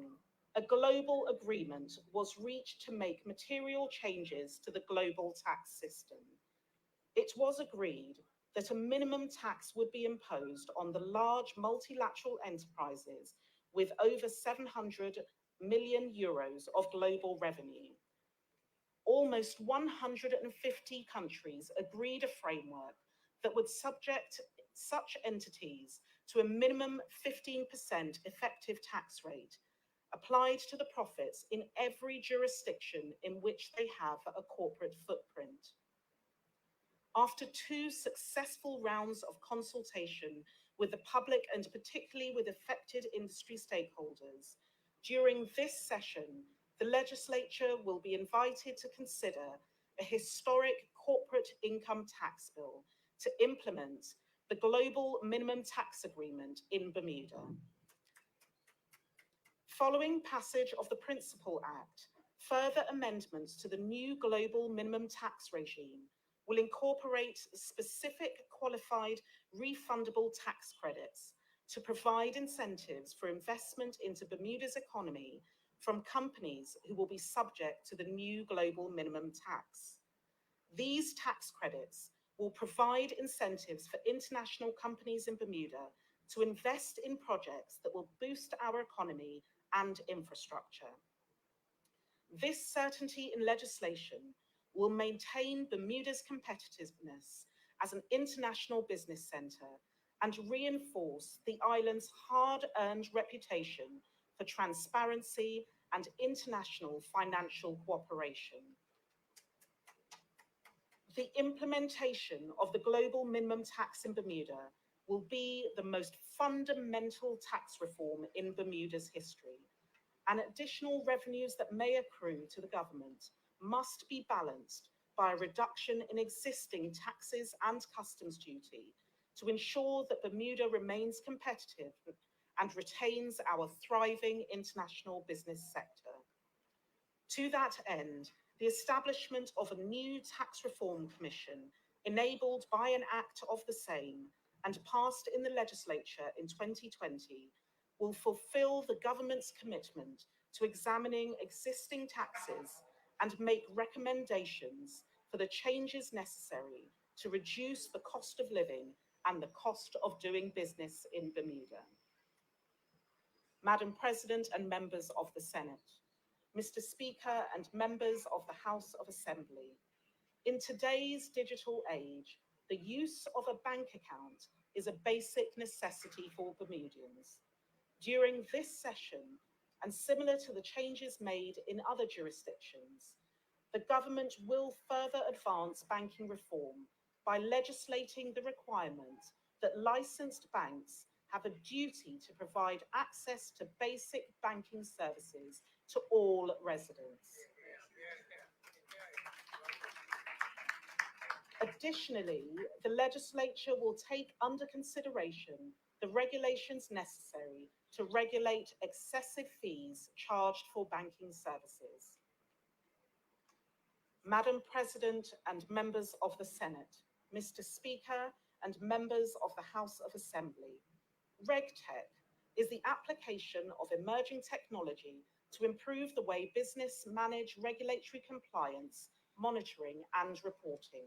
a global agreement was reached to make material changes to the global tax system. It was agreed that a minimum tax would be imposed on the large multilateral enterprises with over 700 million euros of global revenue. Almost 150 countries agreed a framework that would subject such entities to a minimum 15% effective tax rate applied to the profits in every jurisdiction in which they have a corporate footprint. After 2 successful rounds of consultation with the public and particularly with affected industry stakeholders, during this session, the legislature will be invited to consider a historic corporate income tax bill to implement the Global Minimum Tax Agreement in Bermuda. Following passage of the Principal Act, further amendments to the new global minimum tax regime will incorporate specific qualified refundable tax credits to provide incentives for investment into Bermuda's economy from companies who will be subject to the new global minimum tax. These tax credits will provide incentives for international companies in Bermuda to invest in projects that will boost our economy and infrastructure. This certainty in legislation will maintain Bermuda's competitiveness as an international business centre and reinforce the island's hard-earned reputation for transparency and international financial cooperation. The implementation of the global minimum tax in Bermuda will be the most fundamental tax reform in Bermuda's history, and additional revenues that may accrue to the government must be balanced by a reduction in existing taxes and customs duty to ensure that Bermuda remains competitive and retains our thriving international business sector. To that end, the establishment of a new tax reform commission, enabled by an act of the same and passed in the legislature in 2020, will fulfil the government's commitment to examining existing taxes and make recommendations for the changes necessary to reduce the cost of living and the cost of doing business in Bermuda. Madam President and members of the Senate, Mr. Speaker and members of the House of Assembly, in today's digital age, the use of a bank account is a basic necessity for Bermudians. During this session, and similar to the changes made in other jurisdictions, the government will further advance banking reform by legislating the requirement that licensed banks have a duty to provide access to basic banking services to all residents. Additionally, the legislature will take under consideration the regulations necessary to regulate excessive fees charged for banking services. Madam President and members of the Senate, Mr. Speaker and members of the House of Assembly, RegTech is the application of emerging technology to improve the way business manage regulatory compliance, monitoring and reporting.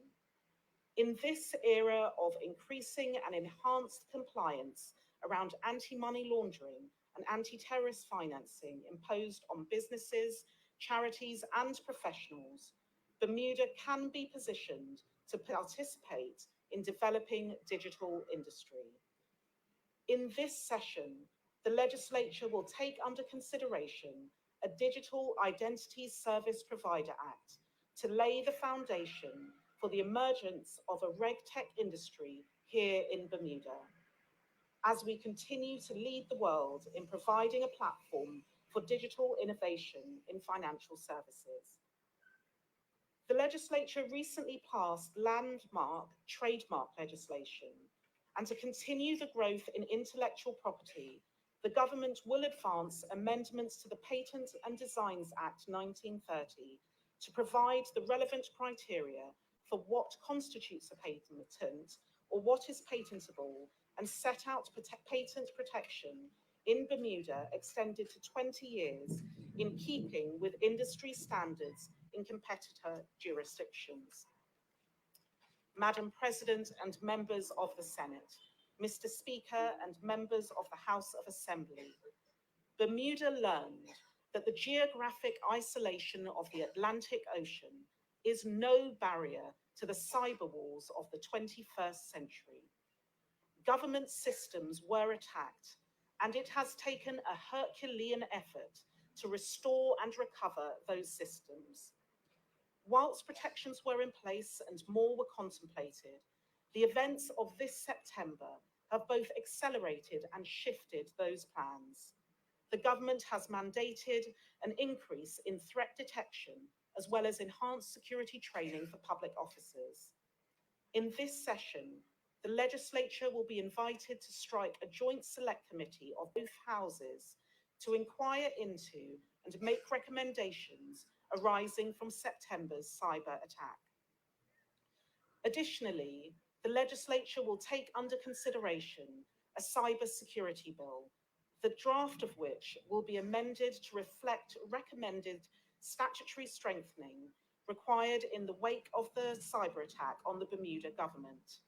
In this era of increasing and enhanced compliance around anti-money laundering and anti-terrorist financing imposed on businesses, charities and professionals, Bermuda can be positioned to participate in developing digital industry. In this session, the legislature will take under consideration a Digital Identity Service Provider Act to lay the foundation for the emergence of a RegTech industry here in Bermuda, as we continue to lead the world in providing a platform for digital innovation in financial services. The legislature recently passed landmark trademark legislation, and to continue the growth in intellectual property, the government will advance amendments to the Patent and Designs Act 1930 to provide the relevant criteria for what constitutes a patent or what is patentable, and set out patent protection in Bermuda extended to 20 years in keeping with industry standards in competitor jurisdictions. Madam President and members of the Senate, Mr. Speaker and members of the House of Assembly, Bermuda learned that the geographic isolation of the Atlantic Ocean is no barrier to the cyber wars of the 21st century. Government systems were attacked, and it has taken a Herculean effort to restore and recover those systems. Whilst protections were in place and more were contemplated, the events of this September have both accelerated and shifted those plans. The government has mandated an increase in threat detection as well as enhanced security training for public officers. In this session, the legislature will be invited to strike a joint select committee of both houses to inquire into and make recommendations arising from September's cyber attack. Additionally, the legislature will take under consideration a cyber security bill, the draft of which will be amended to reflect recommended statutory strengthening required in the wake of the cyber attack on the Bermuda government.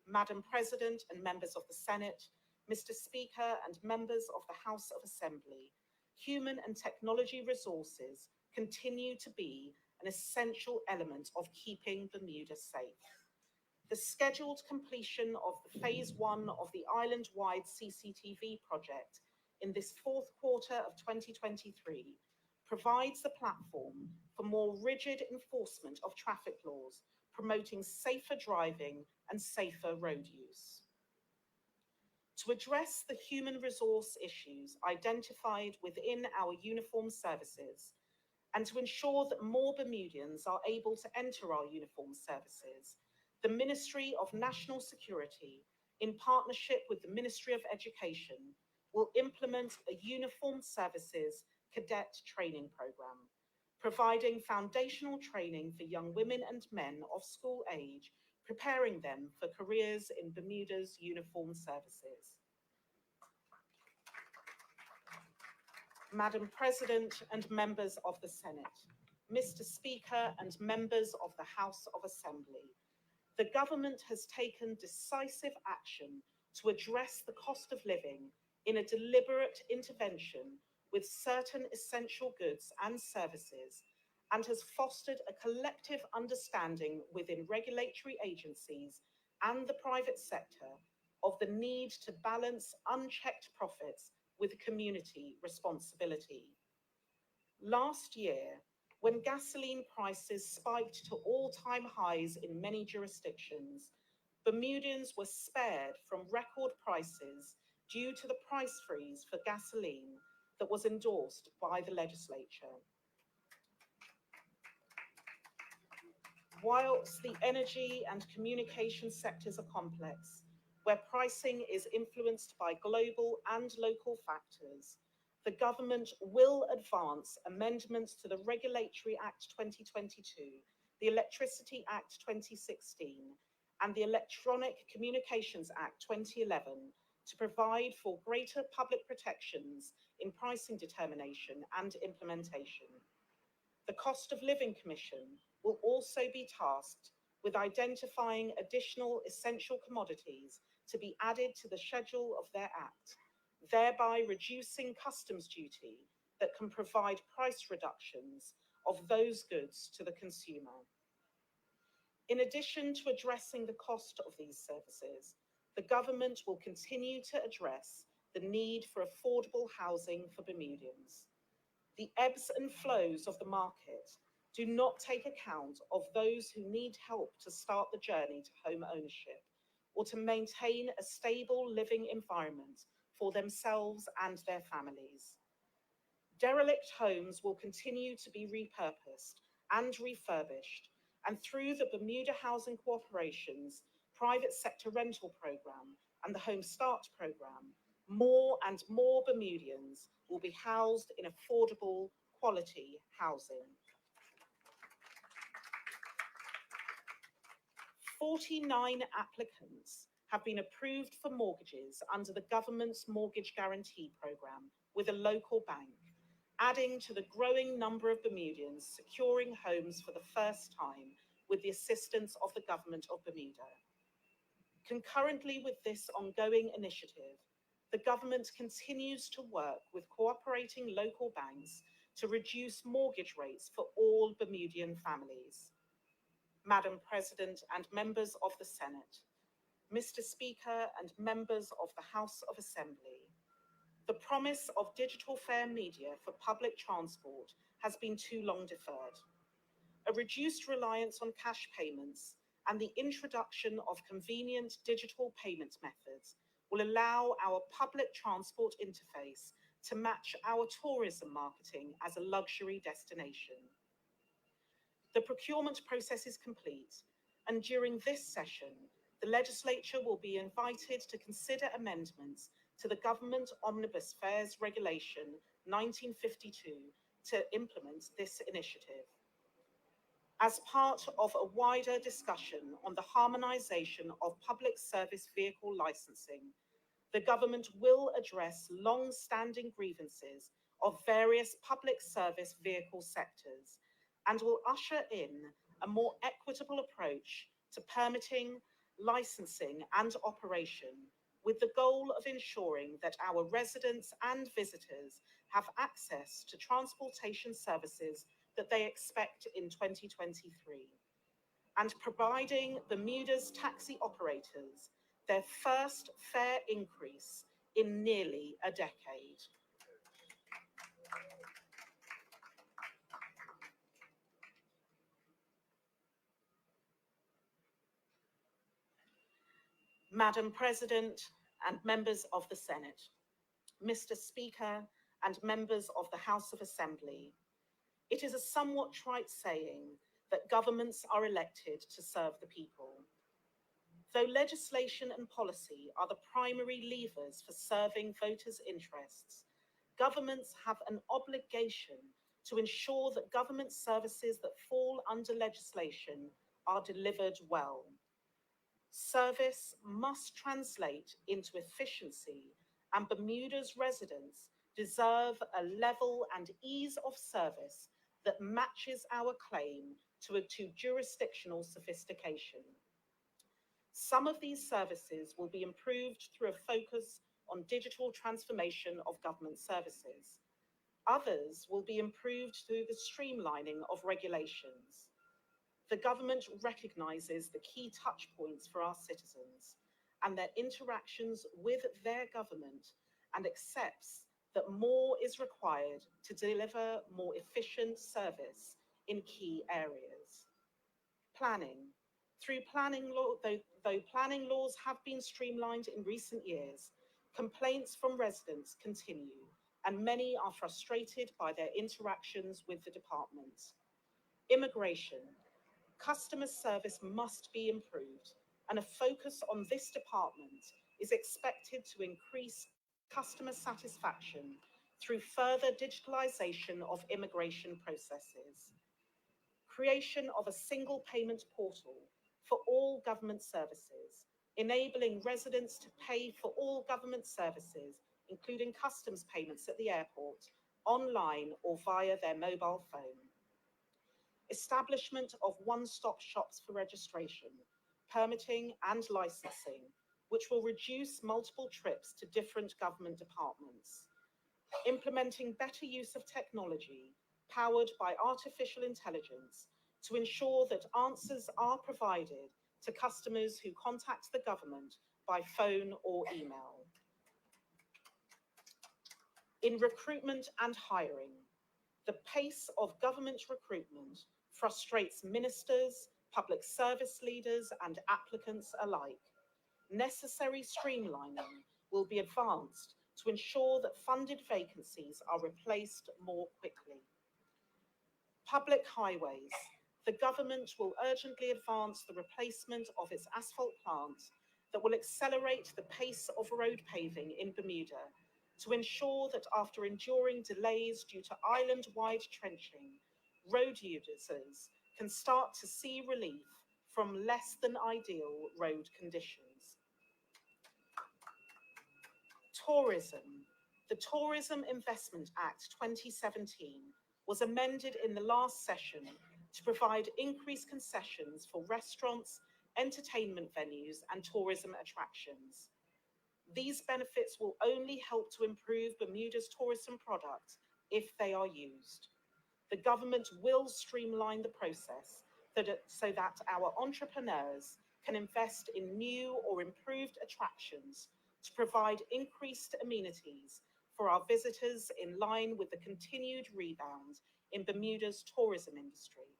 Madam President and members of the Senate, Mr. Speaker and members of the House of Assembly, human and technology resources continue to be an essential element of keeping Bermuda safe. The scheduled completion of the phase 1 of the island-wide CCTV project in this fourth quarter of 2023 provides the platform for more rigid enforcement of traffic laws, promoting safer driving and safer road use. To address the human resource issues identified within our uniformed services, and to ensure that more Bermudians are able to enter our uniformed services, the Ministry of National Security, in partnership with the Ministry of Education, will implement a uniformed services cadet training program, providing foundational training for young women and men of school age, preparing them for careers in Bermuda's uniformed services. Madam President and members of the Senate, Mr. Speaker and members of the House of Assembly, the government has taken decisive action to address the cost of living in a deliberate intervention with certain essential goods and services, and has fostered a collective understanding within regulatory agencies and the private sector of the need to balance unchecked profits with community responsibility. Last year, When gasoline prices spiked to all-time highs in many jurisdictions, Bermudians were spared from record prices due to the price freeze for gasoline that was endorsed by the legislature. Whilst the energy and communication sectors are complex, where pricing is influenced by global and local factors, the government will advance amendments to the Regulatory Act 2022, the Electricity Act 2016, and the Electronic Communications Act 2011 to provide for greater public protections in pricing determination and implementation. The Cost of Living Commission will also be tasked with identifying additional essential commodities to be added to the schedule of their act, thereby reducing customs duty that can provide price reductions of those goods to the consumer. In addition to addressing the cost of these services, the government will continue to address the need for affordable housing for Bermudians. The ebbs and flows of the market do not take account of those who need help to start the journey to home ownership or to maintain a stable living environment for themselves and their families. Derelict homes will continue to be repurposed and refurbished, and through the Bermuda Housing Corporation's private sector rental program and the Home Start program, more and more Bermudians will be housed in affordable, quality housing. 49 applicants have been approved for mortgages under the government's mortgage guarantee program with a local bank, adding to the growing number of Bermudians securing homes for the first time with the assistance of the government of Bermuda. Concurrently with this ongoing initiative, the government continues to work with cooperating local banks to reduce mortgage rates for all Bermudian families. Madam President and members of the Senate, Mr. Speaker and members of the House of Assembly, the promise of digital fare media for public transport has been too long deferred. A reduced reliance on cash payments and the introduction of convenient digital payment methods will allow our public transport interface to match our tourism marketing as a luxury destination. The procurement process is complete, and during this session, the legislature will be invited to consider amendments to the Government Omnibus Fares Regulation 1952 to implement this initiative. As part of a wider discussion on the harmonisation of public service vehicle licensing, the government will address long-standing grievances of various public service vehicle sectors and will usher in a more equitable approach to permitting, licensing and operation, with the goal of ensuring that our residents and visitors have access to transportation services that they expect in 2023, and providing Bermuda's taxi operators their first fare increase in nearly a decade. Madam President and members of the Senate, Mr. Speaker and members of the House of Assembly, it is a somewhat trite saying that governments are elected to serve the people. Though legislation and policy are the primary levers for serving voters' interests, governments have an obligation to ensure that government services that fall under legislation are delivered well. Service must translate into efficiency, and Bermuda's residents deserve a level and ease of service that matches our claim to jurisdictional sophistication. Some of these services will be improved through a focus on digital transformation of government services. Others will be improved through the streamlining of regulations. The government recognises the key touch points for our citizens and their interactions with their government, and accepts that more is required to deliver more efficient service in key areas. Planning. Through planning law, though planning laws have been streamlined in recent years, complaints from residents continue, and many are frustrated by their interactions with the department. Immigration. Customer service must be improved, and a focus on this department is expected to increase customer satisfaction through further digitalization of immigration processes. Creation of a single payment portal for all government services, enabling residents to pay for all government services, including customs payments at the airport, online or via their mobile phone. Establishment of one-stop shops for registration, permitting and licensing, which will reduce multiple trips to different government departments. Implementing better use of technology powered by artificial intelligence to ensure that answers are provided to customers who contact the government by phone or email. In recruitment and hiring, the pace of government recruitment frustrates ministers, public service leaders, and applicants alike. Necessary streamlining will be advanced to ensure that funded vacancies are replaced more quickly. Public highways. The government will urgently advance the replacement of its asphalt plants that will accelerate the pace of road paving in Bermuda to ensure that after enduring delays due to island-wide trenching, road users can start to see relief from less than ideal road conditions. Tourism. The Tourism Investment Act 2017 was amended in the last session to provide increased concessions for restaurants, entertainment venues, and tourism attractions. These benefits will only help to improve Bermuda's tourism product if they are used. The government will streamline the process so that our entrepreneurs can invest in new or improved attractions to provide increased amenities for our visitors in line with the continued rebound in Bermuda's tourism industry.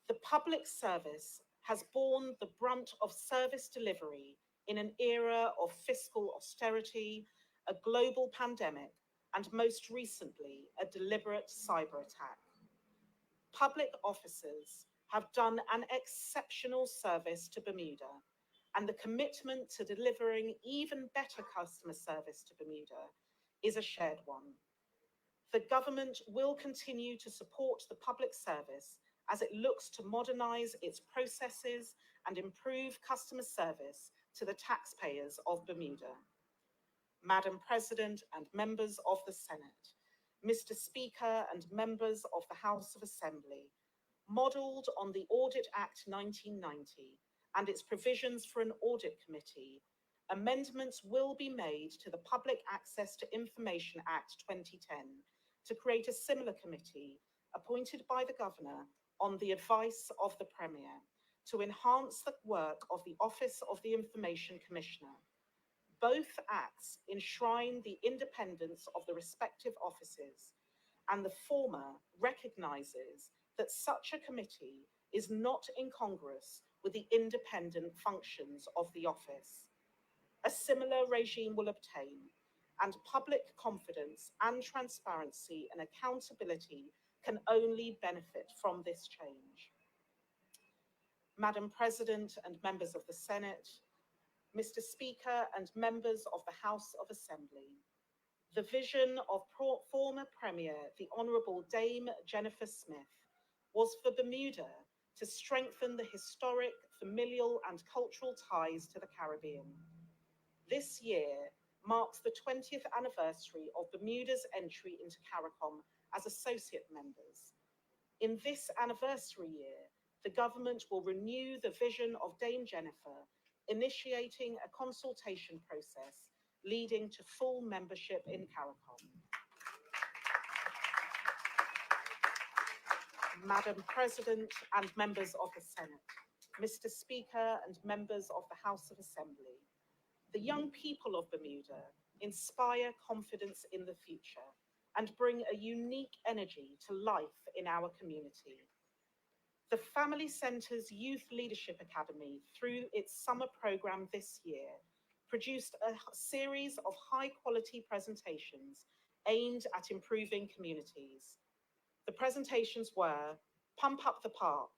The public service has borne the brunt of service delivery in an era of fiscal austerity, a global pandemic, and most recently, a deliberate cyber attack. Public officers have done an exceptional service to Bermuda, and the commitment to delivering even better customer service to Bermuda is a shared one. The government will continue to support the public service as it looks to modernise its processes and improve customer service to the taxpayers of Bermuda. Madam President and members of the Senate, Mr. Speaker and members of the House of Assembly, modelled on the Audit Act 1990 and its provisions for an audit committee, amendments will be made to the Public Access to Information Act 2010 to create a similar committee appointed by the Governor on the advice of the Premier to enhance the work of the Office of the Information Commissioner. Both acts enshrine the independence of the respective offices, and the former recognises that such a committee is not incongruous with the independent functions of the office. A similar regime will obtain, and public confidence and transparency and accountability can only benefit from this change. Madam President and members of the Senate, Mr. Speaker and members of the House of Assembly, the vision of former Premier, the Honourable Dame Jennifer Smith, was for Bermuda to strengthen the historic, familial and cultural ties to the Caribbean. This year marks the 20th anniversary of Bermuda's entry into CARICOM as associate members. In this anniversary year, the government will renew the vision of Dame Jennifer, initiating a consultation process leading to full membership in CARICOM. Madam President and members of the Senate, Mr. Speaker and members of the House of Assembly, the young people of Bermuda inspire confidence in the future and bring a unique energy to life in our community. The Family Centre's Youth Leadership Academy, through its summer programme this year, produced a series of high-quality presentations aimed at improving communities. The presentations were Pump Up the Park,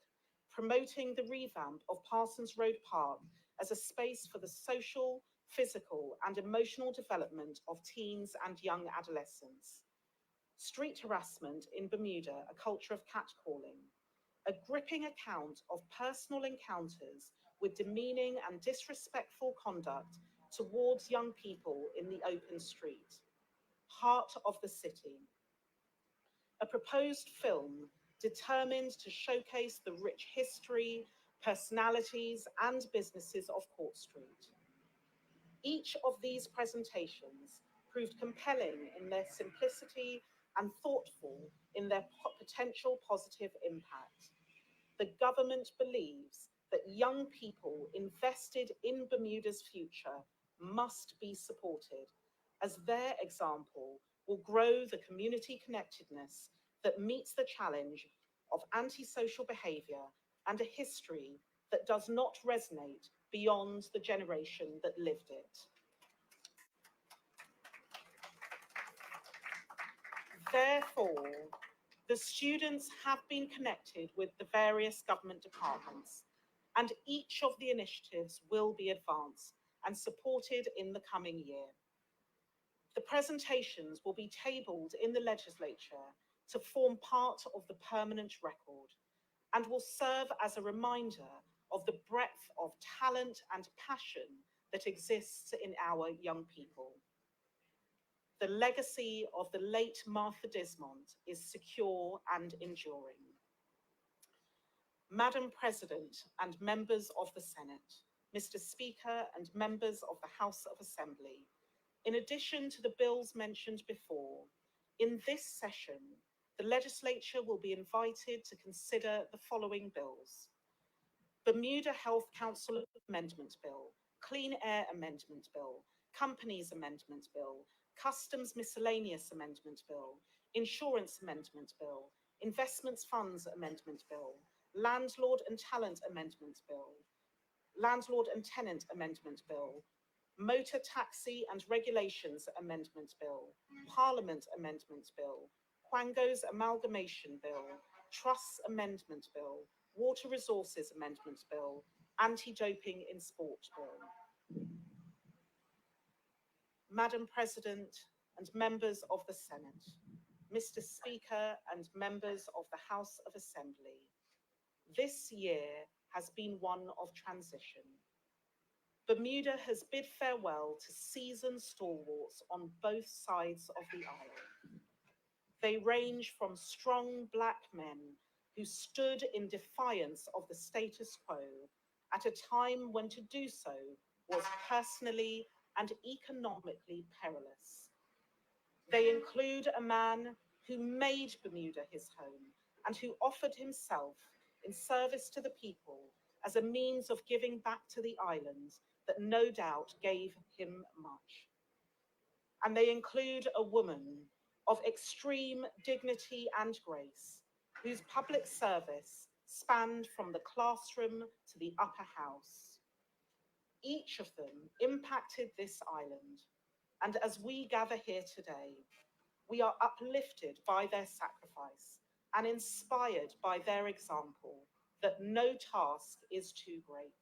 promoting the revamp of Parsons Road Park as a space for the social, physical, and emotional development of teens and young adolescents. Street Harassment in Bermuda, a Culture of Catcalling, a gripping account of personal encounters with demeaning and disrespectful conduct towards young people in the open street. Heart of the City, a proposed film determined to showcase the rich history, personalities, and businesses of Court Street. Each of these presentations proved compelling in their simplicity and thoughtful in their potential positive impact. The government believes that young people invested in Bermuda's future must be supported, as their example will grow the community connectedness that meets the challenge of antisocial behaviour and a history that does not resonate beyond the generation that lived it. Therefore, the students have been connected with the various government departments, and each of the initiatives will be advanced and supported in the coming year. The presentations will be tabled in the legislature to form part of the permanent record and will serve as a reminder of the breadth of talent and passion that exists in our young people. The legacy of the late Martha Dismond is secure and enduring. Madam President and members of the Senate, Mr. Speaker and members of the House of Assembly, in addition to the bills mentioned before, in this session, the legislature will be invited to consider the following bills: Bermuda Health Council Amendment Bill, Clean Air Amendment Bill, Companies Amendment Bill, Customs Miscellaneous Amendment Bill, Insurance Amendment Bill, Investments Funds Amendment Bill, Landlord and Talent Amendment Bill, Landlord and Tenant Amendment Bill, Motor Taxi and Regulations Amendment Bill, Parliament Amendment Bill, Quango's Amalgamation Bill, Trusts Amendment Bill, Water Resources Amendment Bill, Anti-Doping in Sport Bill. Madam President and members of the Senate, Mr. Speaker and members of the House of Assembly, this year has been one of transition. Bermuda has bid farewell to seasoned stalwarts on both sides of the aisle. They range from strong Black men who stood in defiance of the status quo at a time when to do so was personally and economically perilous. They include a man who made Bermuda his home and who offered himself in service to the people as a means of giving back to the island that no doubt gave him much. And they include a woman of extreme dignity and grace, whose public service spanned from the classroom to the upper house. Each of them impacted this island, and as we gather here today, we are uplifted by their sacrifice and inspired by their example that no task is too great.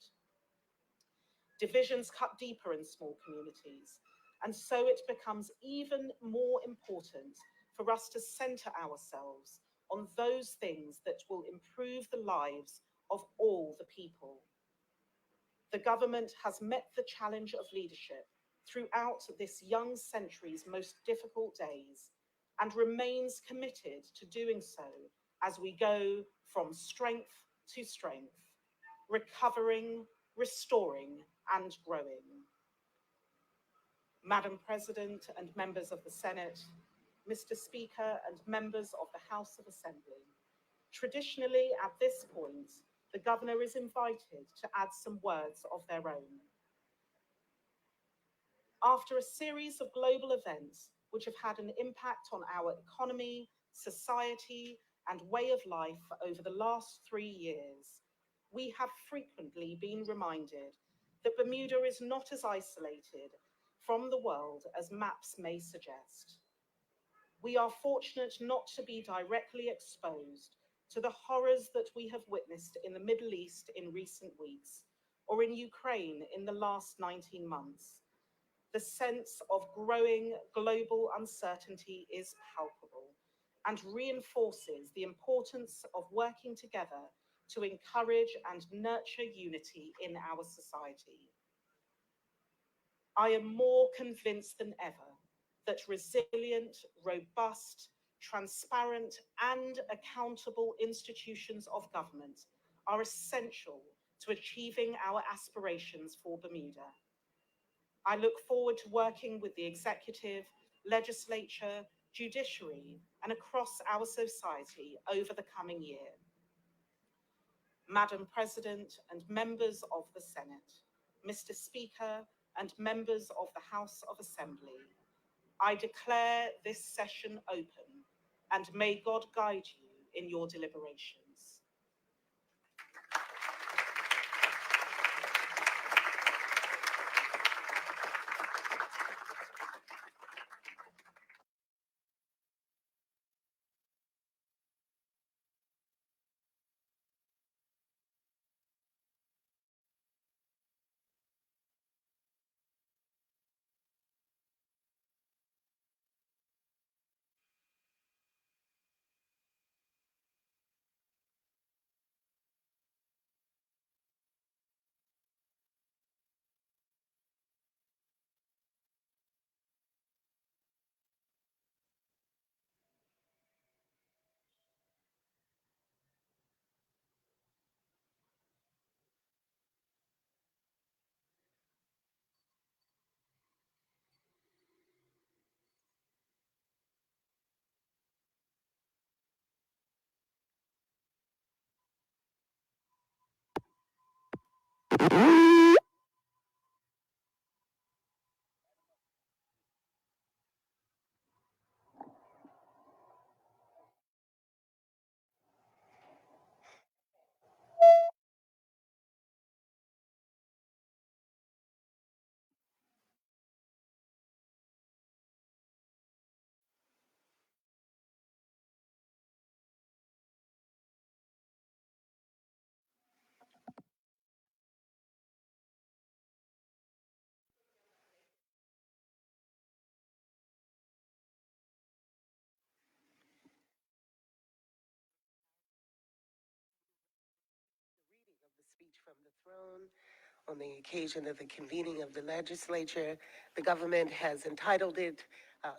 Divisions cut deeper in small communities, and so it becomes even more important for us to centre ourselves on those things that will improve the lives of all the people. The government has met the challenge of leadership throughout this young century's most difficult days and remains committed to doing so as we go from strength to strength, recovering, restoring, and growing. Madam President and members of the Senate, Mr. Speaker and members of the House of Assembly, traditionally at this point, the Governor is invited to add some words of their own. After a series of global events which have had an impact on our economy, society, and way of life over the last 3 years, we have frequently been reminded that Bermuda is not as isolated from the world as maps may suggest. We are fortunate not to be directly exposed to the horrors that we have witnessed in the Middle East in recent weeks, or in Ukraine in the last 19 months. The sense of growing global uncertainty is palpable and reinforces the importance of working together to encourage and nurture unity in our society. I am more convinced than ever that resilient, robust, transparent, and accountable institutions of government are essential to achieving our aspirations for Bermuda. I look forward to working with the executive, legislature, judiciary, and across our society over the coming year. Madam President and members of the Senate, Mr. Speaker and members of the House of Assembly, I declare this session open, and may God guide you in your deliberations.
Reading of the speech from the throne on the occasion of the convening of the legislature. The government has entitled it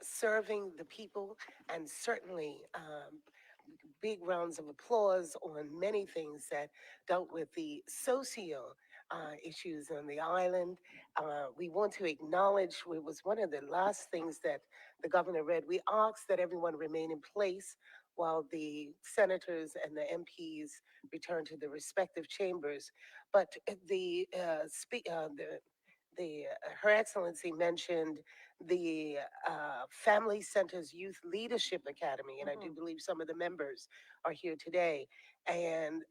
Serving the People, and certainly big rounds of applause on many things that dealt with the socio issues on the island. We want to acknowledge, it was one of the last things that the governor read. We ask that everyone remain in place while the senators and the MPs return to the respective chambers. But Her Excellency mentioned the Family Centers Youth Leadership Academy, and I do believe some of the members are here today. And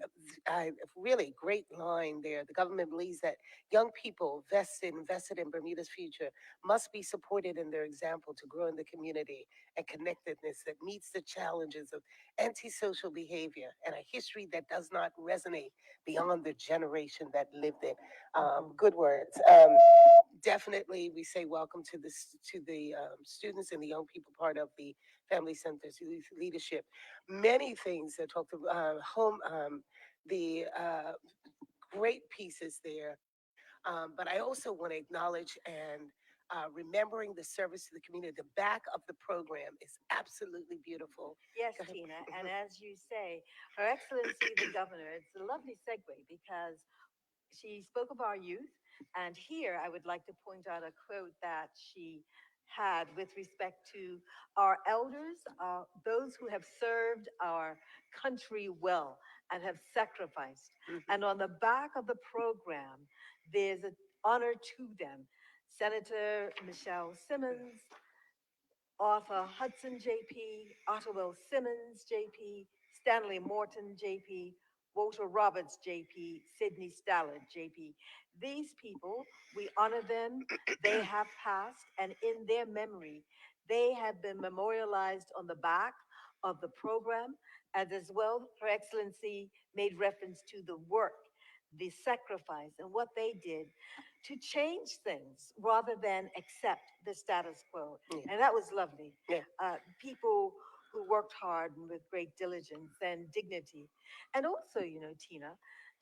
I really great line there. The government believes that young people invested in Bermuda's future must be supported in their example to grow in the community and connectedness that meets the challenges of antisocial behavior and a history that does not resonate beyond the generation that lived it. Good words. Definitely, we say welcome to the students and the young people part of the Family Centers Youth Leadership. Many things that talked about the great pieces there. But I also want to acknowledge and remembering the service to the community. The back of the program is absolutely beautiful.
Yes,
Go ahead.
Tina, and as you say, Her Excellency the Governor, it's a lovely segue because she spoke of our youth, and here I would like to point out a quote that she had with respect to our elders, those who have served our country well and have sacrificed. And on the back of the program, there's an honor to them. Senator Michelle Simmons, Arthur Hudson JP, Ottawell Simmons JP, Stanley Morton JP, Walter Roberts JP, Sidney Stallard JP. These people, we honor them. They have passed, and in their memory, they have been memorialized on the back of the program. And as well, Her Excellency made reference to the work, the sacrifice, and what they did to change things rather than accept the status quo.
Yeah.
And that was lovely.
Yeah.
People who worked hard and with great diligence and dignity. And also, Tina,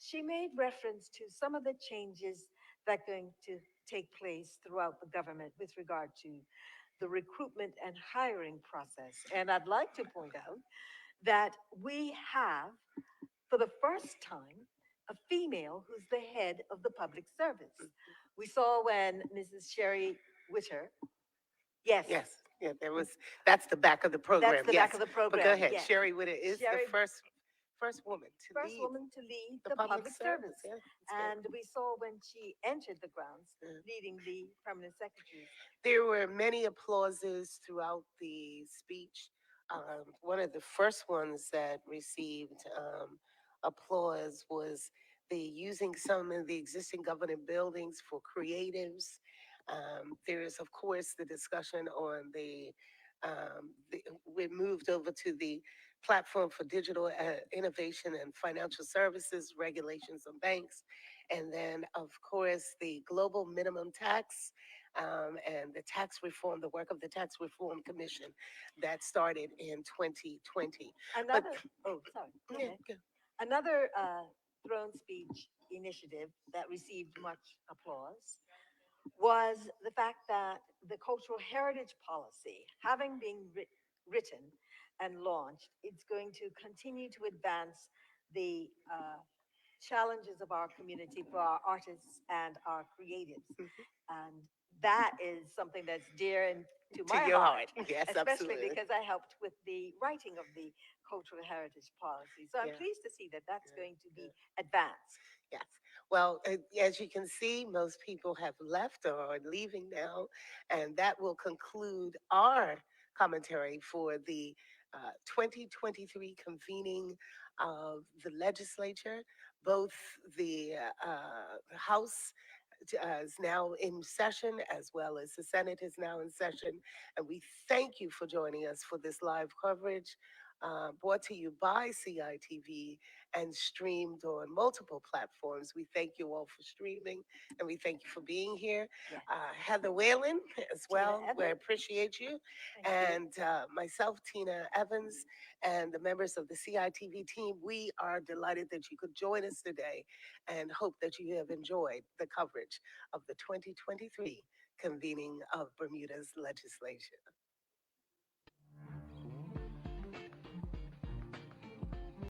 she made reference to some of the changes that are going to take place throughout the government with regard to the recruitment and hiring process. And I'd like to point out that we have, for the first time, a female who's the head of the public service. We saw when Mrs. Sherry Witter, yes,
Yes, yeah, that's the back of the program,
that's the
yes.
back of the
But go
program.
ahead,
Yes.
Sherry Witter is the
Sherry,
first woman to
first
lead
woman to lead
the
the public service.
Yeah, that's
And we saw when she entered the grounds,
Yeah.
leading the permanent secretaries.
There were many applauses throughout the speech. One of the first ones that received applause was the using some of the existing government buildings for creatives. There is, of course, the discussion on we moved over to the platform for digital innovation and financial services, regulations on banks, and then, of course, the global minimum tax and the tax reform, the work of the Tax Reform Commission that started in 2020. But
Another, oh, sorry, go
yeah,
ahead.
yeah.
Another throne speech initiative that received much applause was the fact that the cultural heritage policy, having been written and launched, it's going to continue to advance the challenges of our community for our artists and our creatives.
Mhm.
And that is something that's dear and to
To
my
your
heart,
heart. Yes,
especially
absolutely.
because I helped with the writing of the cultural heritage policy. So I'm
Yeah,
pleased to see that that's
yeah,
going to
yeah.
be advanced.
Yes. Well, as you can see, most people have left or are leaving now, and that will conclude our commentary for the 2023 convening of the legislature. Both the House is now in session, as well as the Senate is now in session. And we thank you for joining us for this live coverage brought to you by CITV and streamed on multiple platforms. We thank you all for streaming and we thank you for being here.
Yes.
Heather Whalen as
Tina
well, we
Evans,
appreciate you.
thank you.
And myself, Tina Evans, and the members of the CITV team, we are delighted that you could join us today and hope that you have enjoyed the coverage of the 2023 convening of Bermuda's legislature.